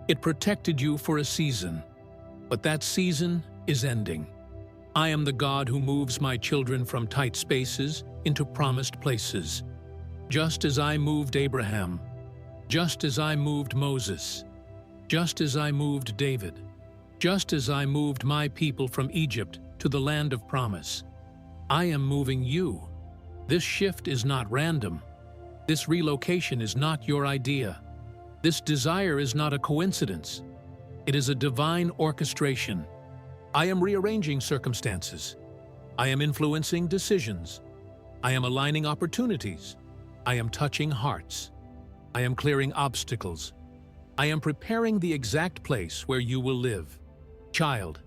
Speaker 1: It protected you for a season. But that season is ending. I am the God who moves my children from tight spaces into promised places. Just as I moved Abraham, just as I moved Moses, just as I moved David, just as I moved my people from Egypt to the land of promise, I am moving you. This shift is not random. This relocation is not your idea. This desire is not a coincidence. It is a divine orchestration. I am rearranging circumstances. I am influencing decisions. I am aligning opportunities. I am touching hearts. I am clearing obstacles. I am preparing the exact place where you will live. Child,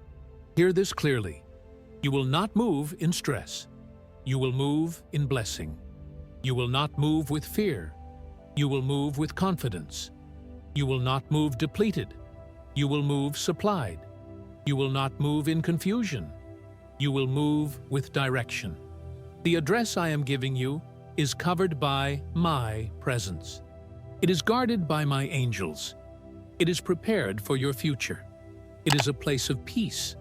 Speaker 1: hear this clearly. You will not move in stress. You will move in blessing. You will not move with fear. You will move with confidence. You will not move depleted. You will move supplied. You will not move in confusion. You will move with direction. The address I am giving you is covered by my presence. It is guarded by my angels. It is prepared for your future. It is a place of peace,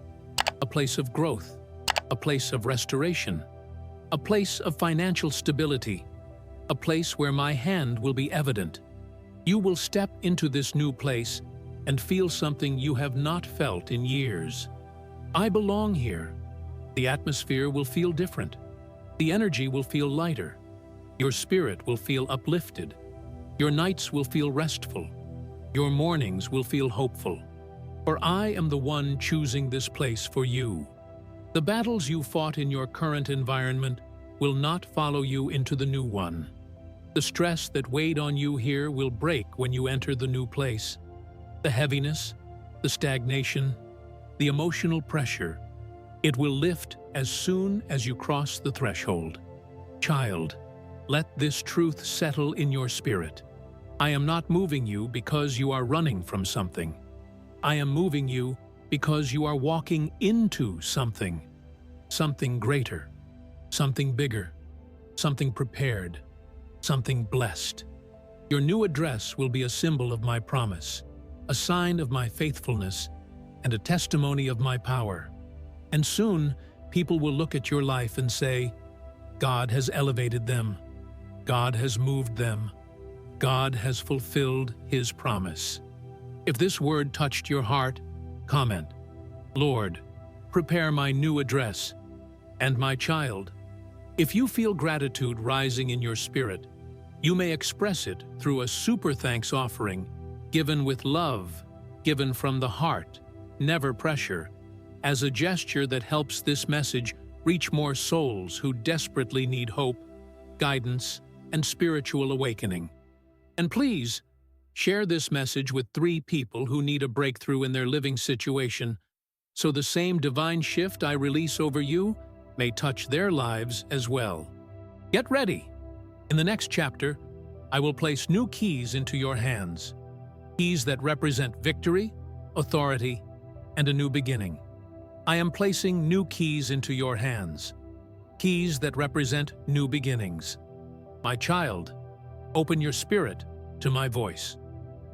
Speaker 1: a place of growth, a place of restoration, a place of financial stability, a place where my hand will be evident. You will step into this new place and feel something you have not felt in years. I belong here. The atmosphere will feel different. The energy will feel lighter. Your spirit will feel uplifted. Your nights will feel restful. Your mornings will feel hopeful. For I am the one choosing this place for you. The battles you fought in your current environment will not follow you into the new one. The stress that weighed on you here will break when you enter the new place. The heaviness, the stagnation, the emotional pressure, It will lift as soon as you cross the threshold. Child, let this truth settle in your spirit. I am not moving you because you are running from something. I am moving you because you are walking into something greater, something bigger, something prepared, something blessed. Your new address will be a symbol of my promise, a sign of my faithfulness, and a testimony of my power. And soon, people will look at your life and say, God has elevated them. God has moved them. God has fulfilled His promise. If this word touched your heart, comment, Lord, prepare my new address and my child. If you feel gratitude rising in your spirit, you may express it through a super thanks offering, given with love, given from the heart, never pressure, as a gesture that helps this message reach more souls who desperately need hope, guidance, and spiritual awakening. And please, share this message with 3 people who need a breakthrough in their living situation, so the same divine shift I release over you may touch their lives as well. Get ready! In the next chapter, I will place new keys into your hands, keys that represent victory, authority, and a new beginning. I am placing new keys into your hands, keys that represent new beginnings. My child, open your spirit to my voice,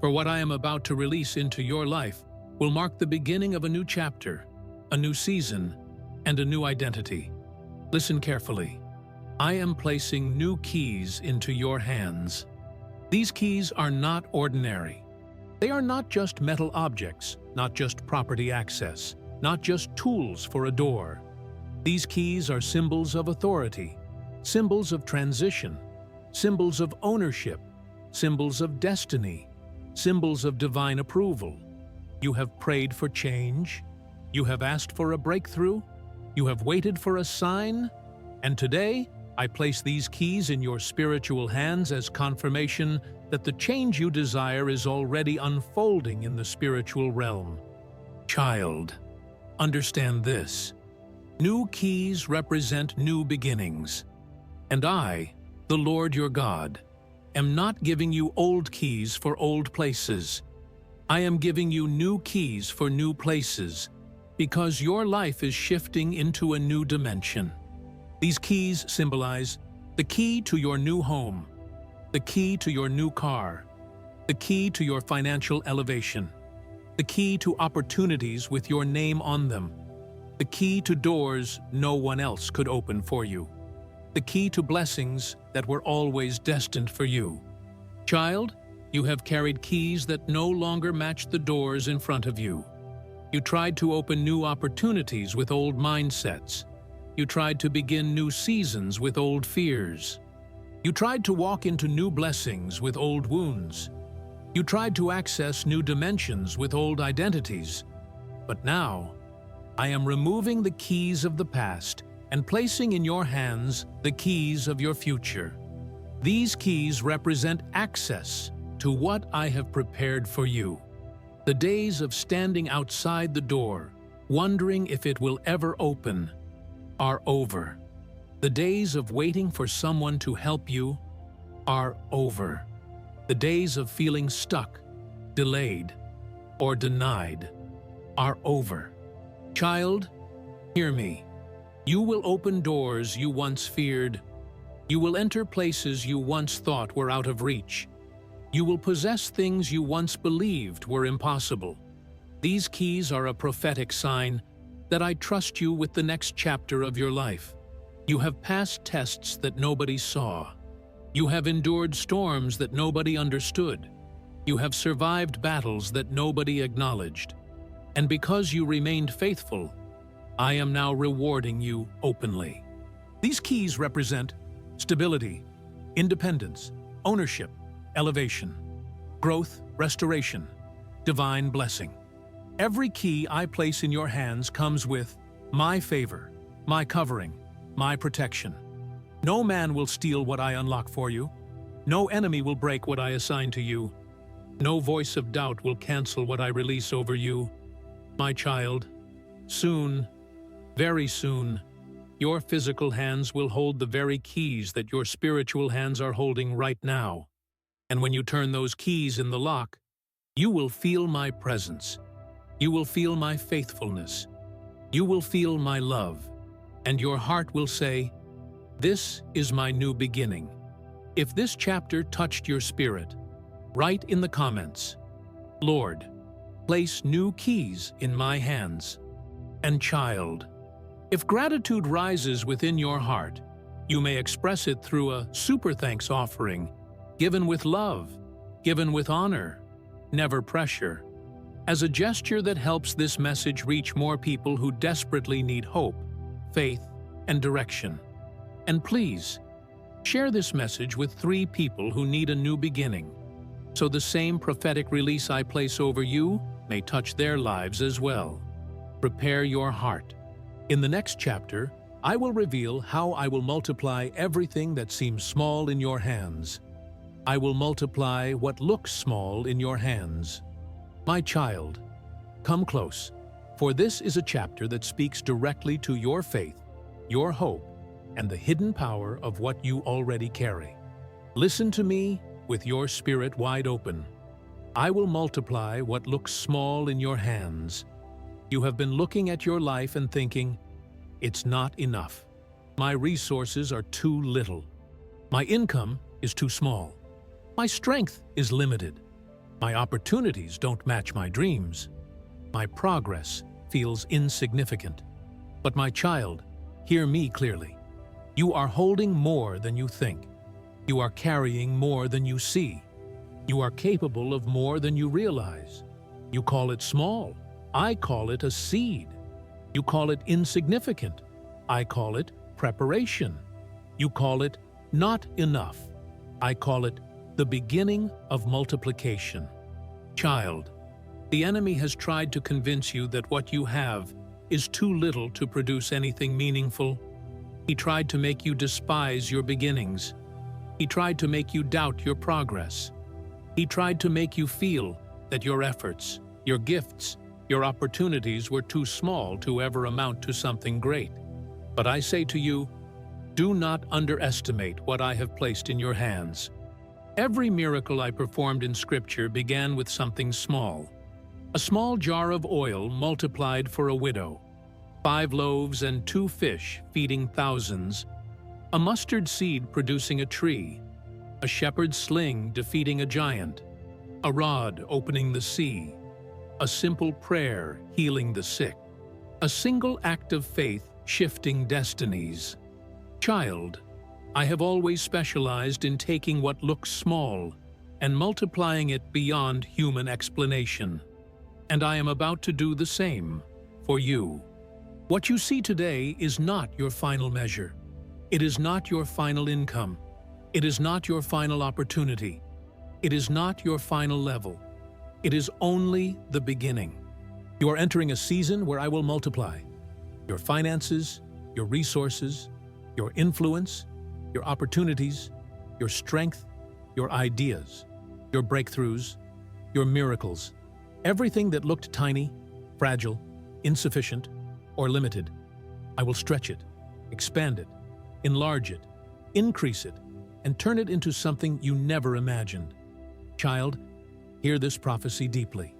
Speaker 1: for what I am about to release into your life will mark the beginning of a new chapter, a new season, and a new identity. Listen carefully. I am placing new keys into your hands. These keys are not ordinary. They are not just metal objects, not just property access, not just tools for a door. These keys are symbols of authority, symbols of transition, symbols of ownership, symbols of destiny, symbols of divine approval. You have prayed for change, you have asked for a breakthrough, you have waited for a sign, and today I place these keys in your spiritual hands as confirmation that the change you desire is already unfolding in the spiritual realm. Child, understand this. New keys represent new beginnings. And I, the Lord your God, am not giving you old keys for old places. I am giving you new keys for new places, because your life is shifting into a new dimension. These keys symbolize the key to your new home, the key to your new car, the key to your financial elevation, the key to opportunities with your name on them, the key to doors no one else could open for you, the key to blessings that were always destined for you. Child, you have carried keys that no longer match the doors in front of you. You tried to open new opportunities with old mindsets. You tried to begin new seasons with old fears. You tried to walk into new blessings with old wounds. You tried to access new dimensions with old identities. But now, I am removing the keys of the past and placing in your hands the keys of your future. These keys represent access to what I have prepared for you. The days of standing outside the door, wondering if it will ever open, are over. The days of waiting for someone to help you are over. The days of feeling stuck, delayed, or denied are over. Child, hear me. You will open doors you once feared. You will enter places you once thought were out of reach. You will possess things you once believed were impossible. These keys are a prophetic sign that I trust you with the next chapter of your life. You have passed tests that nobody saw. You have endured storms that nobody understood. You have survived battles that nobody acknowledged. And because you remained faithful, I am now rewarding you openly. These keys represent stability, independence, ownership, elevation, growth, restoration, divine blessing. Every key I place in your hands comes with my favor, my covering, my protection. No man will steal what I unlock for you. No enemy will break what I assign to you. No voice of doubt will cancel what I release over you. My child, soon Very soon, your physical hands will hold the very keys that your spiritual hands are holding right now. And when you turn those keys in the lock, you will feel my presence. You will feel my faithfulness. You will feel my love. And your heart will say, "This is my new beginning." If this chapter touched your spirit, write in the comments, "Lord, place new keys in my hands." And child, if gratitude rises within your heart, you may express it through a super thanks offering, given with love, given with honor, never pressure, as a gesture that helps this message reach more people who desperately need hope, faith, and direction. And please, share this message with 3 people who need a new beginning, so the same prophetic release I place over you may touch their lives as well. Prepare your heart. In the next chapter, I will reveal how I will multiply everything that seems small in your hands. I will multiply what looks small in your hands. My child, come close, for this is a chapter that speaks directly to your faith, your hope, and the hidden power of what you already carry. Listen to me with your spirit wide open. I will multiply what looks small in your hands. You have been looking at your life and thinking, "It's not enough. My resources are too little. My income is too small. My strength is limited. My opportunities don't match my dreams. My progress feels insignificant." But my child, hear me clearly. You are holding more than you think. You are carrying more than you see. You are capable of more than you realize. You call it small. I call it a seed. You call it insignificant. I call it preparation. You call it not enough. I call it the beginning of multiplication. Child, the enemy has tried to convince you that what you have is too little to produce anything meaningful. He tried to make you despise your beginnings. He tried to make you doubt your progress. He tried to make you feel that your efforts, your gifts, your opportunities were too small to ever amount to something great. But I say to you, do not underestimate what I have placed in your hands. Every miracle I performed in Scripture began with something small. A small jar of oil multiplied for a widow, 5 loaves and 2 fish feeding thousands, a mustard seed producing a tree, a shepherd's sling defeating a giant, a rod opening the sea, a simple prayer healing the sick, a single act of faith shifting destinies. Child, I have always specialized in taking what looks small and multiplying it beyond human explanation. And I am about to do the same for you. What you see today is not your final measure. It is not your final income. It is not your final opportunity. It is not your final level. It is only the beginning. You are entering a season where I will multiply your finances, your resources, your influence, your opportunities, your strength, your ideas, your breakthroughs, your miracles. Everything that looked tiny, fragile, insufficient, or limited, I will stretch it, expand it, enlarge it, increase it, and turn it into something you never imagined. Child, hear this prophecy deeply.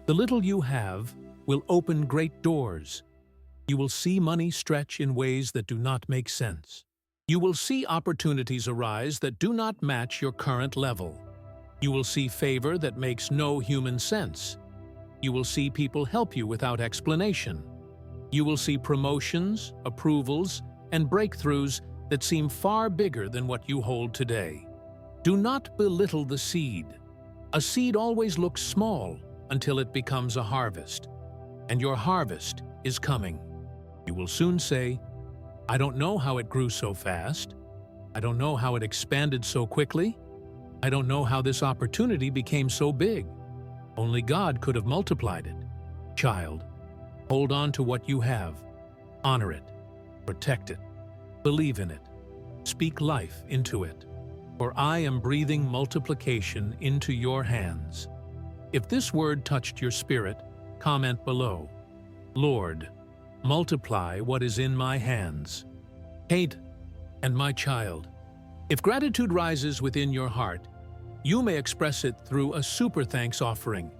Speaker 1: The little you have will open great doors. You will see money stretch in ways that do not make sense. You will see opportunities arise that do not match your current level. You will see favor that makes no human sense. You will see people help you without explanation. You will see promotions, approvals, and breakthroughs that seem far bigger than what you hold today. Do not belittle the seed. A seed always looks small until it becomes a harvest. And your harvest is coming. You will soon say, "I don't know how it grew so fast. I don't know how it expanded so quickly. I don't know how this opportunity became so big. Only God could have multiplied it." Child, hold on to what you have. Honor it. Protect it. Believe in it. Speak life into it. For I am breathing multiplication into your hands. If this word touched your spirit, comment below, "Lord, multiply what is in my hands. Kate and my child, if gratitude rises within your heart, you may express it through a super thanks offering,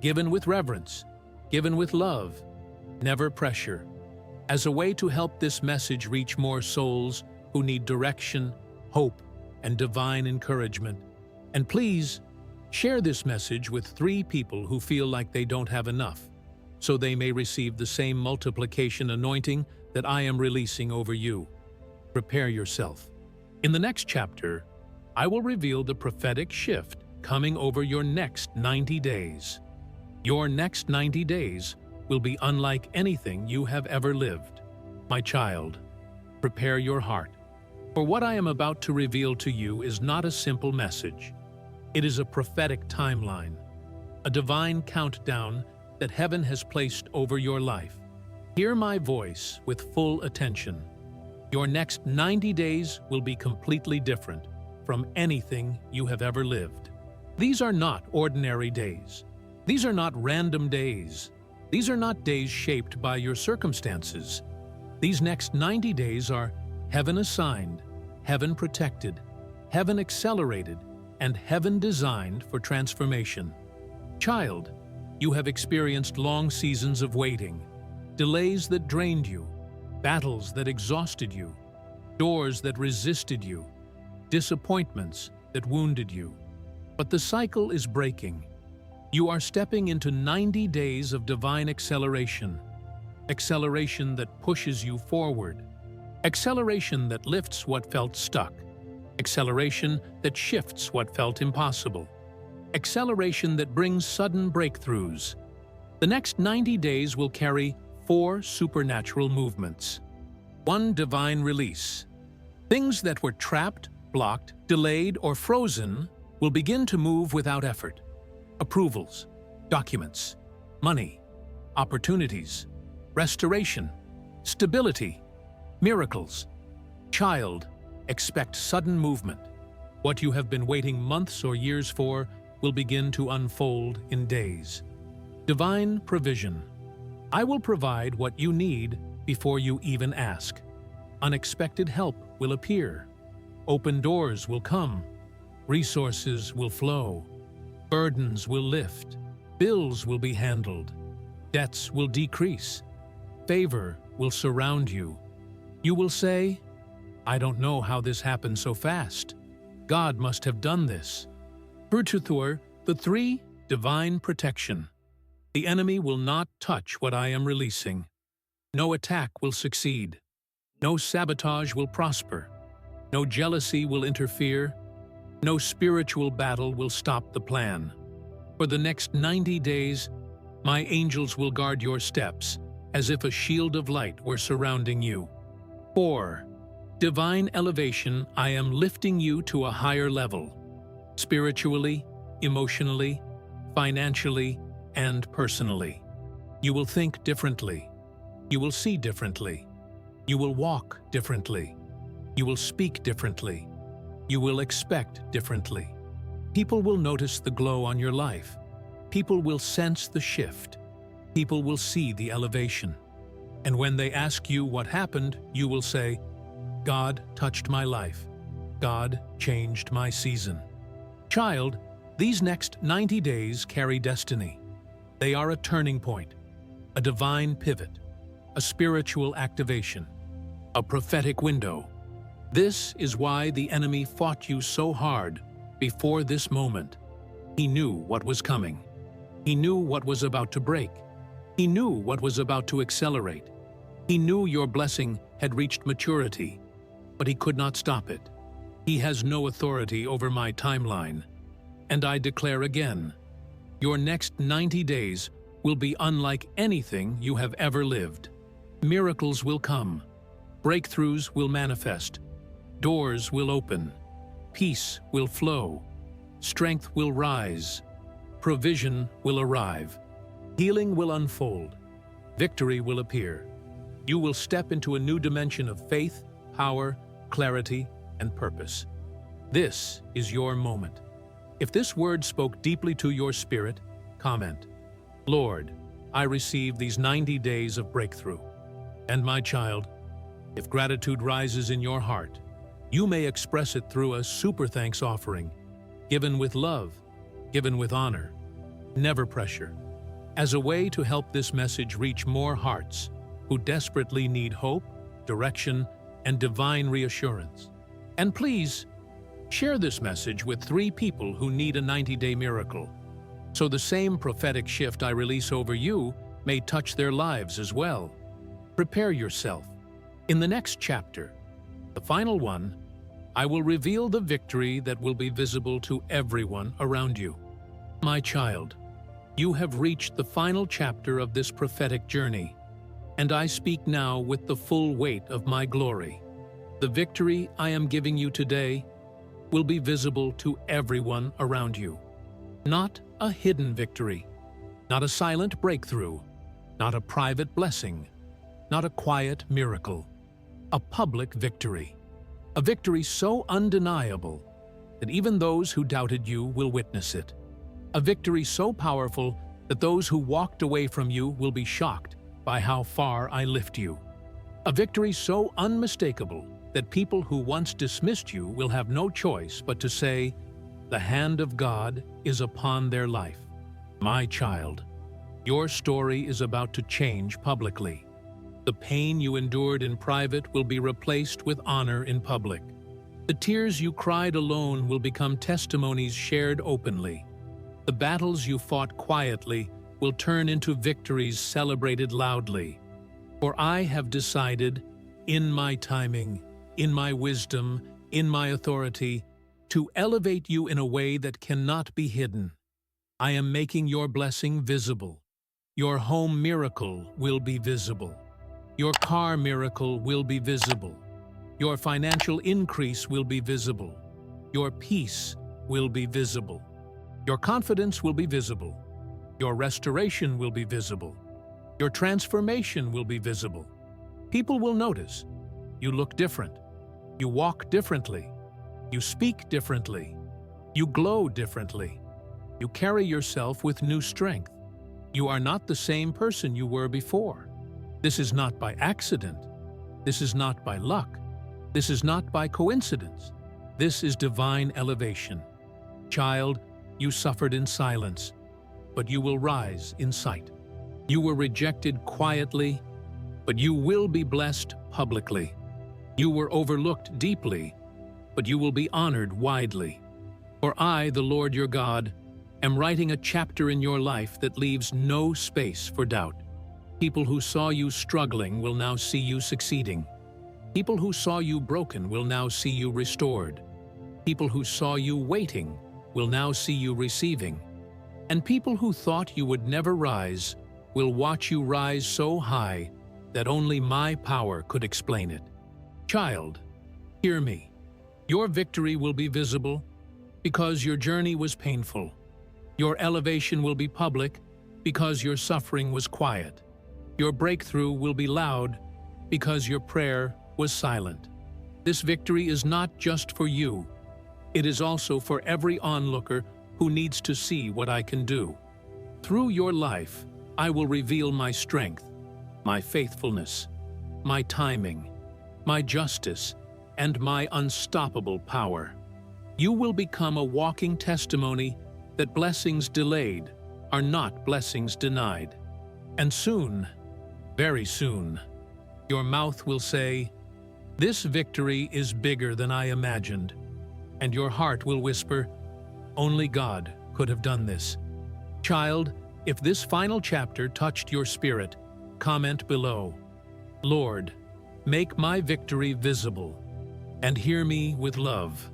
Speaker 1: given with reverence, given with love, never pressure, as a way to help this message reach more souls who need direction, hope, and divine encouragement. And please, share this message with 3 people who feel like they don't have enough, so they may receive the same multiplication anointing that I am releasing over you. Prepare yourself. In the next chapter, I will reveal the prophetic shift coming over your next 90 days. Your next 90 days will be unlike anything you have ever lived. My child, prepare your heart, for what I am about to reveal to you is not a simple message. It is a prophetic timeline, a divine countdown that heaven has placed over your life. Hear my voice with full attention. Your next 90 days will be completely different from anything you have ever lived. These are not ordinary days. These are not random days. These are not days shaped by your circumstances. These next 90 days are heaven-assigned, heaven-protected, heaven-accelerated, and heaven-designed for transformation. Child, you have experienced long seasons of waiting, delays that drained you, battles that exhausted you, doors that resisted you, disappointments that wounded you. But the cycle is breaking. You are stepping into 90 days of divine acceleration. Acceleration that pushes you forward. Acceleration that lifts what felt stuck. Acceleration that shifts what felt impossible. Acceleration that brings sudden breakthroughs. The next 90 days will carry 4 supernatural movements. 1 divine release. Things that were trapped, blocked, delayed, or frozen will begin to move without effort. Approvals, documents, money, opportunities, restoration, stability, miracles. Child, expect sudden movement. What you have been waiting months or years for will begin to unfold in days. Divine provision. I will provide what you need before you even ask. Unexpected help will appear. Open doors will come. Resources will flow. Burdens will lift. Bills will be handled. Debts will decrease. Favor will surround you. You will say, "I don't know how this happened so fast. God must have done this." Bertuthur, the 3, divine protection. The enemy will not touch what I am releasing. No attack will succeed. No sabotage will prosper. No jealousy will interfere. No spiritual battle will stop the plan. For the next 90 days, my angels will guard your steps, as if a shield of light were surrounding you. 4. Divine elevation. I am lifting you to a higher level. Spiritually, emotionally, financially, and personally. You will think differently. You will see differently. You will walk differently. You will speak differently. You will expect differently. People will notice the glow on your life. People will sense the shift. People will see the elevation. And when they ask you what happened, you will say, "God touched my life. God changed my season." Child, these next 90 days carry destiny. They are a turning point, a divine pivot, a spiritual activation, a prophetic window. This is why the enemy fought you so hard before this moment. He knew what was coming. He knew what was about to break. He knew what was about to accelerate. He knew your blessing had reached maturity, but he could not stop it. He has no authority over my timeline. And I declare again, your next 90 days will be unlike anything you have ever lived. Miracles will come. Breakthroughs will manifest. Doors will open. Peace will flow. Strength will rise. Provision will arrive. Healing will unfold. Victory will appear. You will step into a new dimension of faith, power, clarity, and purpose. This is your moment. If this word spoke deeply to your spirit, comment, "Lord, I receive these 90 days of breakthrough. And my child, if gratitude rises in your heart, you may express it through a super thanks offering, given with love, given with honor, never pressure, as a way to help this message reach more hearts who desperately need hope, direction, and divine reassurance. And please, share this message with 3 people who need a 90-day miracle, so the same prophetic shift I release over you may touch their lives as well. Prepare yourself. In the next chapter, the final one, I will reveal the victory that will be visible to everyone around you. My child, you have reached the final chapter of this prophetic journey, and I speak now with the full weight of my glory. The victory I am giving you today will be visible to everyone around you. Not a hidden victory, not a silent breakthrough, not a private blessing, not a quiet miracle, a public victory. A victory so undeniable that even those who doubted you will witness it. A victory so powerful that those who walked away from you will be shocked by how far I lift you. A victory so unmistakable that people who once dismissed you will have no choice but to say, "The hand of God is upon their life." My child, your story is about to change publicly. The pain you endured in private will be replaced with honor in public. The tears you cried alone will become testimonies shared openly. The battles you fought quietly will turn into victories celebrated loudly. For I have decided, in my timing, in my wisdom, in my authority, to elevate you in a way that cannot be hidden. I am making your blessing visible. Your home miracle will be visible. Your car miracle will be visible. Your financial increase will be visible. Your peace will be visible. Your confidence will be visible. Your restoration will be visible. Your transformation will be visible. People will notice. You look different. You walk differently. You speak differently. You glow differently. You carry yourself with new strength. You are not the same person you were before. This is not by accident. This is not by luck. This is not by coincidence. This is divine elevation. Child, you suffered in silence, but you will rise in sight. You were rejected quietly, but you will be blessed publicly. You were overlooked deeply, but you will be honored widely. For I, the Lord your God, am writing a chapter in your life that leaves no space for doubt. People who saw you struggling will now see you succeeding. People who saw you broken will now see you restored. People who saw you waiting will now see you receiving. And people who thought you would never rise will watch you rise so high that only my power could explain it. Child, hear me. Your victory will be visible because your journey was painful. Your elevation will be public because your suffering was quiet. Your breakthrough will be loud because your prayer was silent. This victory is not just for you. It is also for every onlooker who needs to see what I can do. Through your life, I will reveal my strength, my faithfulness, my timing, my justice, and my unstoppable power. You will become a walking testimony that blessings delayed are not blessings denied. And soon, very soon, your mouth will say, "This victory is bigger than I imagined." And your heart will whisper, "Only God could have done this." Child, if this final chapter touched your spirit, comment below, "Lord, make my victory visible, and hear me with love."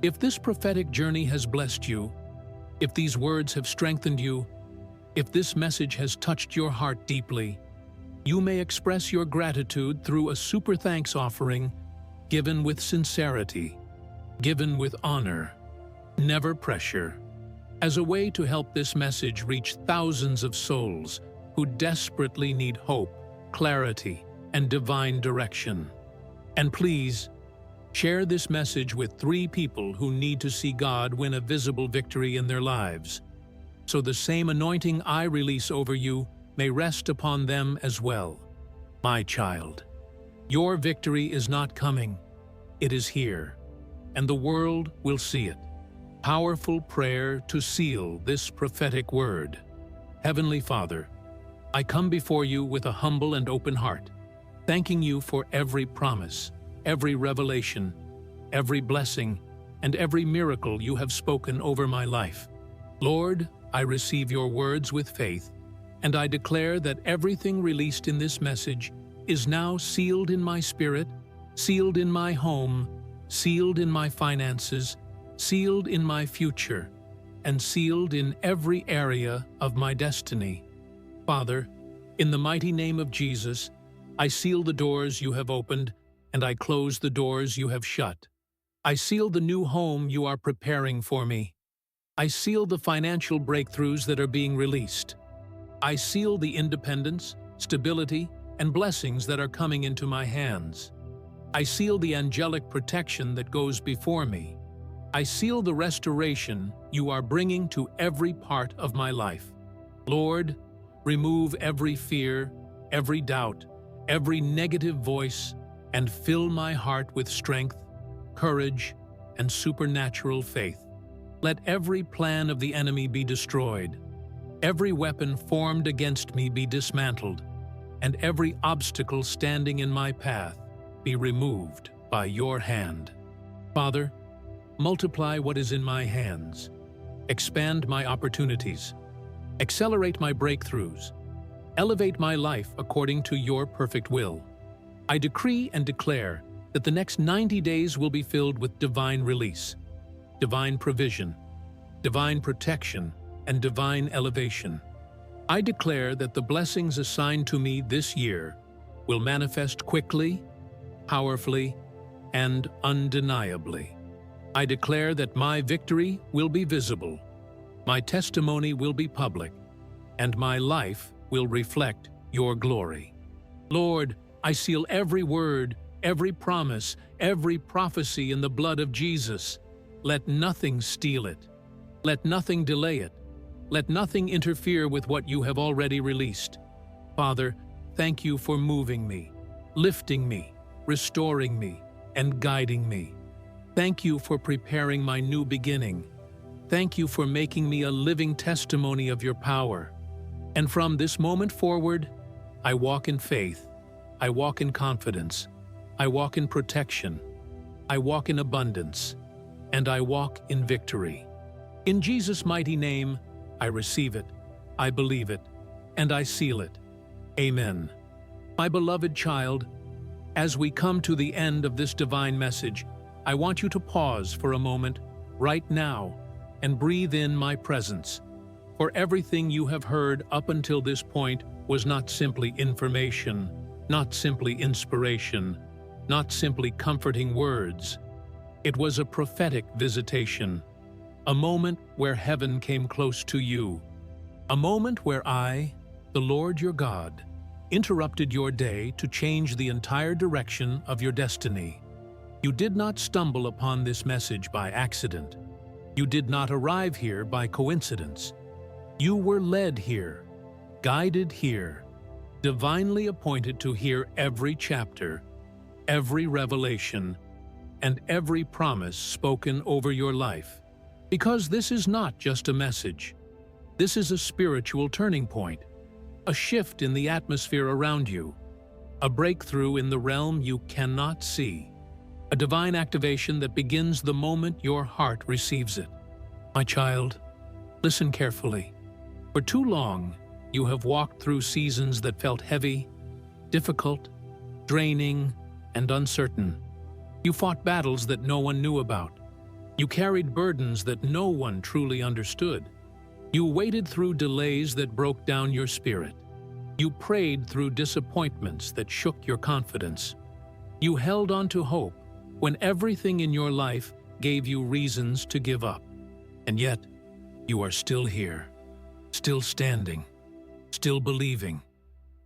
Speaker 1: If this prophetic journey has blessed you, if these words have strengthened you, if this message has touched your heart deeply, you may express your gratitude through a super thanks offering, given with sincerity, given with honor, never pressure, as a way to help this message reach thousands of souls who desperately need hope, clarity, and divine direction. And please, share this message with 3 people who need to see God win a visible victory in their lives, so the same anointing I release over you may rest upon them as well. My child, your victory is not coming. It is here, and the world will see it. Powerful prayer to seal this prophetic word. Heavenly Father, I come before you with a humble and open heart, thanking you for every promise, every revelation, every blessing, and every miracle you have spoken over my life. Lord, I receive your words with faith, and I declare that everything released in this message is now sealed in my spirit, sealed in my home, sealed in my finances, sealed in my future, and sealed in every area of my destiny. Father, in the mighty name of Jesus, I seal the doors you have opened, and I close the doors you have shut. I seal the new home you are preparing for me. I seal the financial breakthroughs that are being released. I seal the independence, stability, and blessings that are coming into my hands. I seal the angelic protection that goes before me. I seal the restoration you are bringing to every part of my life. Lord, remove every fear, every doubt, every negative voice, and fill my heart with strength, courage, and supernatural faith. Let every plan of the enemy be destroyed, every weapon formed against me be dismantled, and every obstacle standing in my path be removed by your hand. Father, multiply what is in my hands, expand my opportunities, accelerate my breakthroughs, elevate my life according to your perfect will. I decree and declare that the next 90 days will be filled with divine release, divine provision, divine protection, and divine elevation. I declare that the blessings assigned to me this year will manifest quickly, powerfully, and undeniably. I declare that my victory will be visible, my testimony will be public, and my life will reflect your glory. Lord, I seal every word, every promise, every prophecy in the blood of Jesus. Let nothing steal it. Let nothing delay it. Let nothing interfere with what you have already released. Father, thank you for moving me, lifting me, restoring me, and guiding me. Thank you for preparing my new beginning. Thank you for making me a living testimony of your power. And from this moment forward, I walk in faith, I walk in confidence, I walk in protection, I walk in abundance, and I walk in victory. In Jesus' mighty name, I receive it, I believe it, and I seal it. Amen. My beloved child, as we come to the end of this divine message, I want you to pause for a moment, right now, and breathe in my presence. For everything you have heard up until this point was not simply information, not simply inspiration, not simply comforting words. It was a prophetic visitation, a moment where heaven came close to you, a moment where I, the Lord your God, interrupted your day to change the entire direction of your destiny. You did not stumble upon this message by accident. You did not arrive here by coincidence. You were led here, guided here, divinely appointed to hear every chapter, every revelation, and every promise spoken over your life. Because this is not just a message. This is a spiritual turning point, a shift in the atmosphere around you, a breakthrough in the realm you cannot see, a divine activation that begins the moment your heart receives it. My child, listen carefully. For too long, you have walked through seasons that felt heavy, difficult, draining, and uncertain. You fought battles that no one knew about. You carried burdens that no one truly understood. You waited through delays that broke down your spirit. You prayed through disappointments that shook your confidence. You held on to hope when everything in your life gave you reasons to give up. And yet, you are still here, still standing, still believing,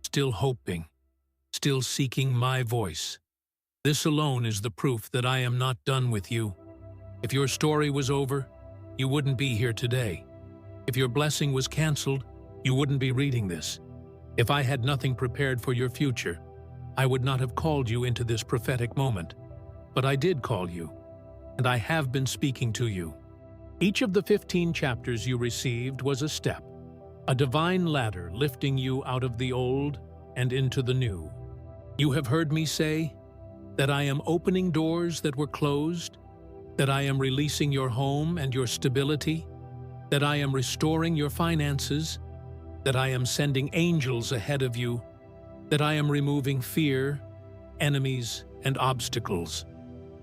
Speaker 1: still hoping, still seeking my voice. This alone is the proof that I am not done with you. If your story was over, you wouldn't be here today. If your blessing was canceled, you wouldn't be reading this. If I had nothing prepared for your future, I would not have called you into this prophetic moment, but I did call you, and I have been speaking to you. Each of the 15 chapters you received was a step, a divine ladder lifting you out of the old and into the new. You have heard me say that I am opening doors that were closed, that I am releasing your home and your stability, that I am restoring your finances, that I am sending angels ahead of you, that I am removing fear, enemies, and obstacles,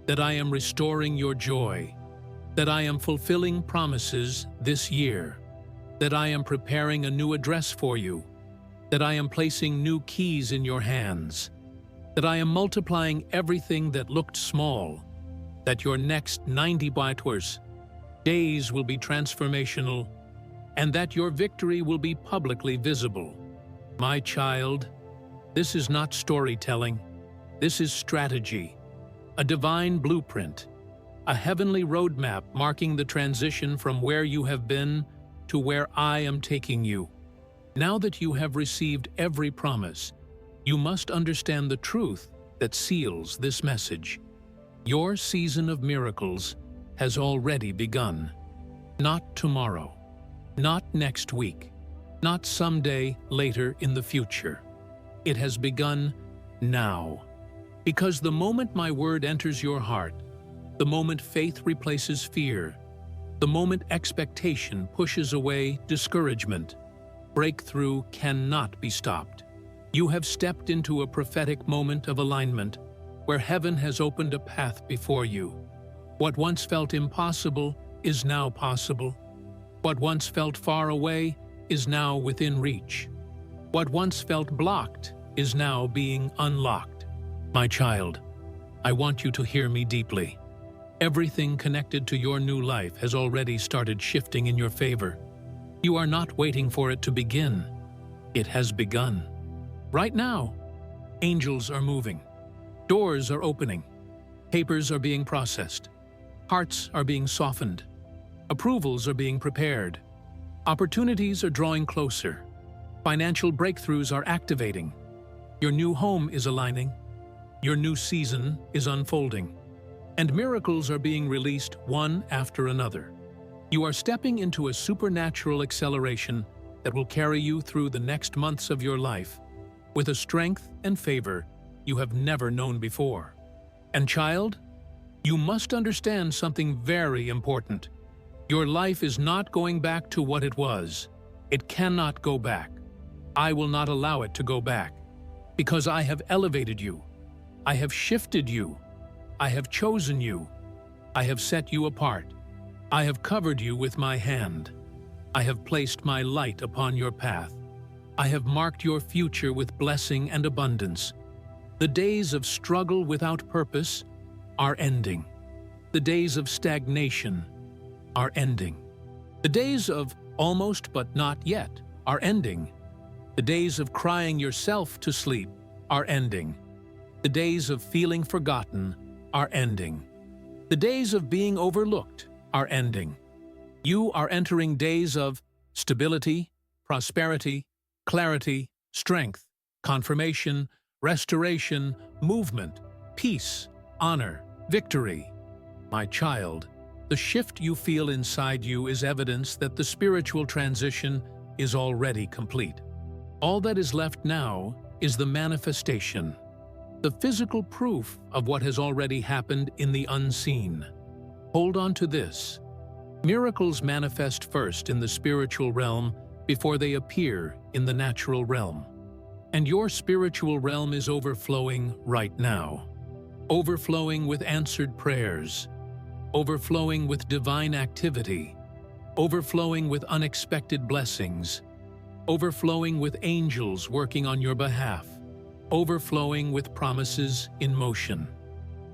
Speaker 1: that I am restoring your joy, that I am fulfilling promises this year, that I am preparing a new address for you, that I am placing new keys in your hands, that I am multiplying everything that looked small, that your next 90 days will be transformational, and that your victory will be publicly visible. My child, this is not storytelling. This is strategy, a divine blueprint, a heavenly roadmap marking the transition from where you have been to where I am taking you. Now that you have received every promise, you must understand the truth that seals this message. Your season of miracles has already begun. Not tomorrow, not next week, not someday later in the future. It has begun now. Because the moment my word enters your heart, the moment faith replaces fear, the moment expectation pushes away discouragement, breakthrough cannot be stopped. You have stepped into a prophetic moment of alignment where heaven has opened a path before you. What once felt impossible is now possible. What once felt far away is now within reach. What once felt blocked is now being unlocked. My child, I want you to hear me deeply. Everything connected to your new life has already started shifting in your favor. You are not waiting for it to begin. It has begun. Right now, angels are moving. Doors are opening. Papers are being processed. Hearts are being softened. Approvals are being prepared. Opportunities are drawing closer. Financial breakthroughs are activating. Your new home is aligning. Your new season is unfolding. And miracles are being released one after another. You are stepping into a supernatural acceleration that will carry you through the next months of your life with a strength and favor you have never known before. And child, you must understand something very important. Your life is not going back to what it was. It cannot go back. I will not allow it to go back. Because I have elevated you. I have shifted you. I have chosen you. I have set you apart. I have covered you with my hand. I have placed my light upon your path. I have marked your future with blessing and abundance. The days of struggle without purpose are ending. The days of stagnation are ending. The days of almost but not yet are ending. The days of crying yourself to sleep are ending. The days of feeling forgotten are ending. The days of being overlooked are ending. You are entering days of stability, prosperity, clarity, strength, confirmation, restoration, movement, peace, honor, victory. My child, the shift you feel inside you is evidence that the spiritual transition is already complete. All that is left now is the manifestation, the physical proof of what has already happened in the unseen. Hold on to this. Miracles manifest first in the spiritual realm before they appear in the natural realm. And your spiritual realm is overflowing right now. Overflowing with answered prayers. Overflowing with divine activity. Overflowing with unexpected blessings. Overflowing with angels working on your behalf. Overflowing with promises in motion.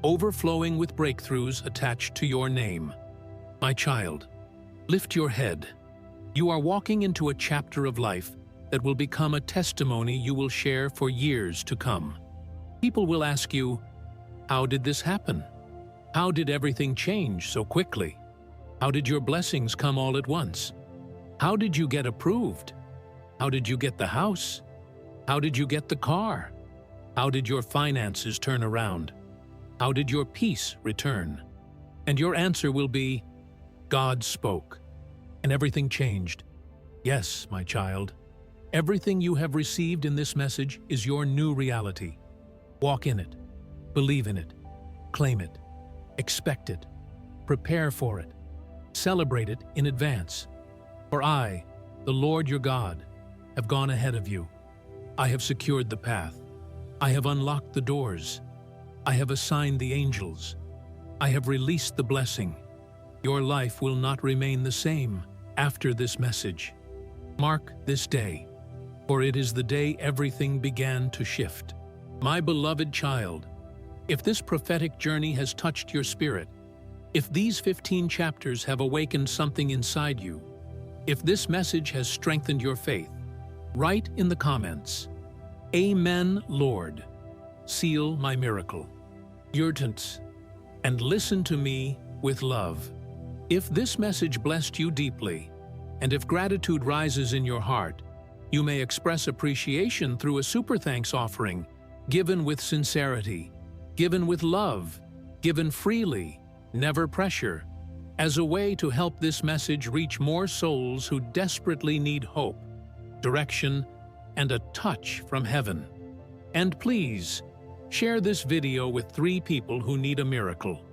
Speaker 1: Overflowing with breakthroughs attached to your name. My child, lift your head. You are walking into a chapter of life that will become a testimony you will share for years to come. People will ask you, how did this happen? How did everything change so quickly? How did your blessings come all at once? How did you get approved? How did you get the house? How did you get the car? How did your finances turn around? How did your peace return? And your answer will be, God spoke, and everything changed. Yes, my child, everything you have received in this message is your new reality. Walk in it, believe in it, claim it, expect it, prepare for it, celebrate it in advance. For I, the Lord your God, have gone ahead of you. I have secured the path. I have unlocked the doors. I have assigned the angels. I have released the blessing. Your life will not remain the same after this message. Mark this day, for it is the day everything began to shift. My beloved child, if this prophetic journey has touched your spirit, if these 15 chapters have awakened something inside you, if this message has strengthened your faith, write in the comments, Amen, Lord. Seal my miracle. Yurtants, and listen to me with love. If this message blessed you deeply, and if gratitude rises in your heart, you may express appreciation through a super thanks offering, given with sincerity, given with love, given freely, never pressure, as a way to help this message reach more souls who desperately need hope, direction, and a touch from heaven. And please, share this video with 3 people who need a miracle,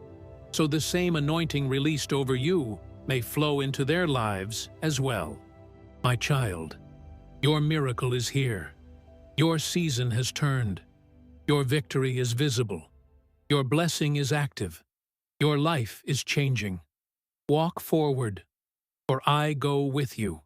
Speaker 1: so the same anointing released over you may flow into their lives as well. My child, your miracle is here. Your season has turned. Your victory is visible. Your blessing is active. Your life is changing. Walk forward, for I go with you.